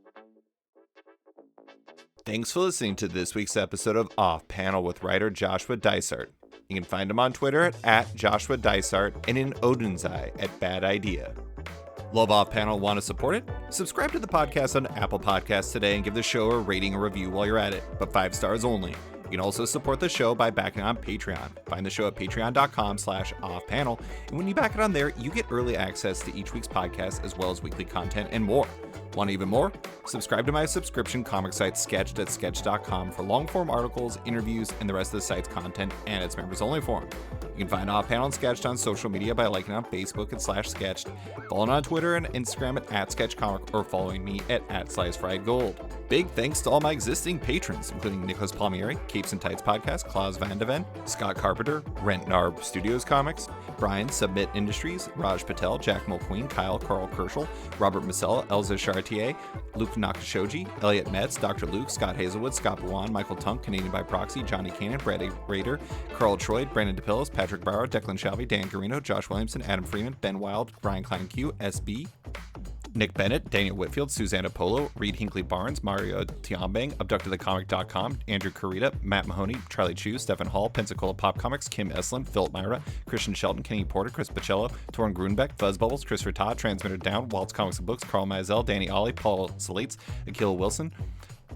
Thanks for listening to this week's episode of Off Panel with writer Joshua Dysart. You can find him on Twitter at Joshua Dysart and in Odinn's Eye at Bad Idea. Love Off Panel, want to support it? Subscribe to the podcast on Apple Podcasts today and give the show a rating or review while you're at it, but 5 stars only. You You can also support the show by backing on Patreon. Find the show at patreon.com/offpanel. And when you back it on there, you get early access to each week's podcast as well as weekly content and more. Want even more? Subscribe to my subscription comic site, Sketched at sketch.com, for long-form articles, interviews, and the rest of the site's content and its members-only forum. You can find Off Panel and Sketched on social media by liking on Facebook and /Sketched, following on Twitter and Instagram at @SketchComic, or following me at @SliceFriedGold. Big thanks to all my existing patrons, including Nicholas Palmieri, Capes and Tights Podcast, Klaus Van de Ven, Scott Carpenter, Rent Narb Studios Comics, Brian, Submit Industries, Raj Patel, Jack Mulqueen, Kyle, Carl Kerschel, Robert Masella, Elza Chartier, Luke Nakashoji, Elliot Metz, Dr. Luke, Scott Hazelwood, Scott Bawan, Michael Tunk, Canadian by Proxy, Johnny Cannon, Brad Rader, Carl Troy, Brandon DePillis, Patrick Barrow, Declan Shalvey, Dan Garino, Josh Williamson, Adam Freeman, Ben Wild, Brian Klein Q, SB, Nick Bennett, Daniel Whitfield, Susanna Polo, Reed Hinkley Barnes, Mario Tiambang, AbductedTheComic.com, Andrew Carita, Matt Mahoney, Charlie Chu, Stephen Hall, Pensacola Pop Comics, Kim Eslin, Philip Myra, Christian Shelton, Kenny Porter, Chris Pacello, Torrin Grunbeck, Fuzz Bubbles, Christopher Todd, Transmitter Down, Waltz Comics and Books, Carl Mazel, Danny Ollie, Paul Salates, Akil Wilson,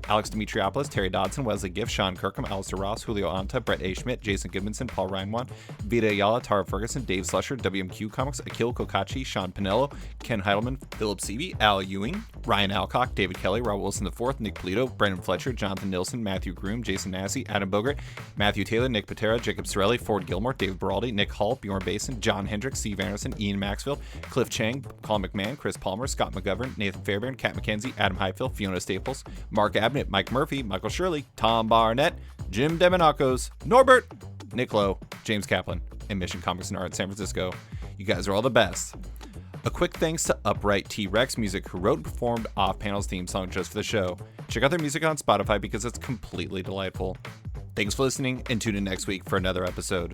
Alex Dimitriopoulos, Terry Dodson, Wesley Giff, Sean Kirkham, Alistair Ross, Julio Anta, Brett A. Schmidt, Jason Goodmanson, Paul Reinwan, Vita Ayala, Tara Ferguson, Dave Slusher, WMQ Comics, Akil Kokachi, Sean Pinello, Ken Heidelman, Philip Seavey, Al Ewing, Ryan Alcock, David Kelly, Robert Wilson IV, Nick Polito, Brendan Fletcher, Jonathan Nilsson, Matthew Groom, Jason Massey, Adam Bogart, Matthew Taylor, Nick Patera, Jacob Sorelli, Ford Gilmore, David Baraldi, Nick Hall, Bjorn Basin, John Hendricks, Steve Anderson, Ian Maxfield, Cliff Chang, Colin McMahon, Chris Palmer, Scott McGovern, Nathan Fairbairn, Kat McKenzie, Adam Highfield, Fiona Staples, Mark Abnett, Mike Murphy, Michael Shirley, Tom Barnett, Jim Demonacos, Norbert, Nick Lowe, James Kaplan, and Mission Comics and Art in San Francisco. You guys are all the best. A quick thanks to Upright T-Rex Music, who wrote and performed Off Panel's theme song just for the show. Check out their music on Spotify because it's completely delightful. Thanks for listening, and tune in next week for another episode.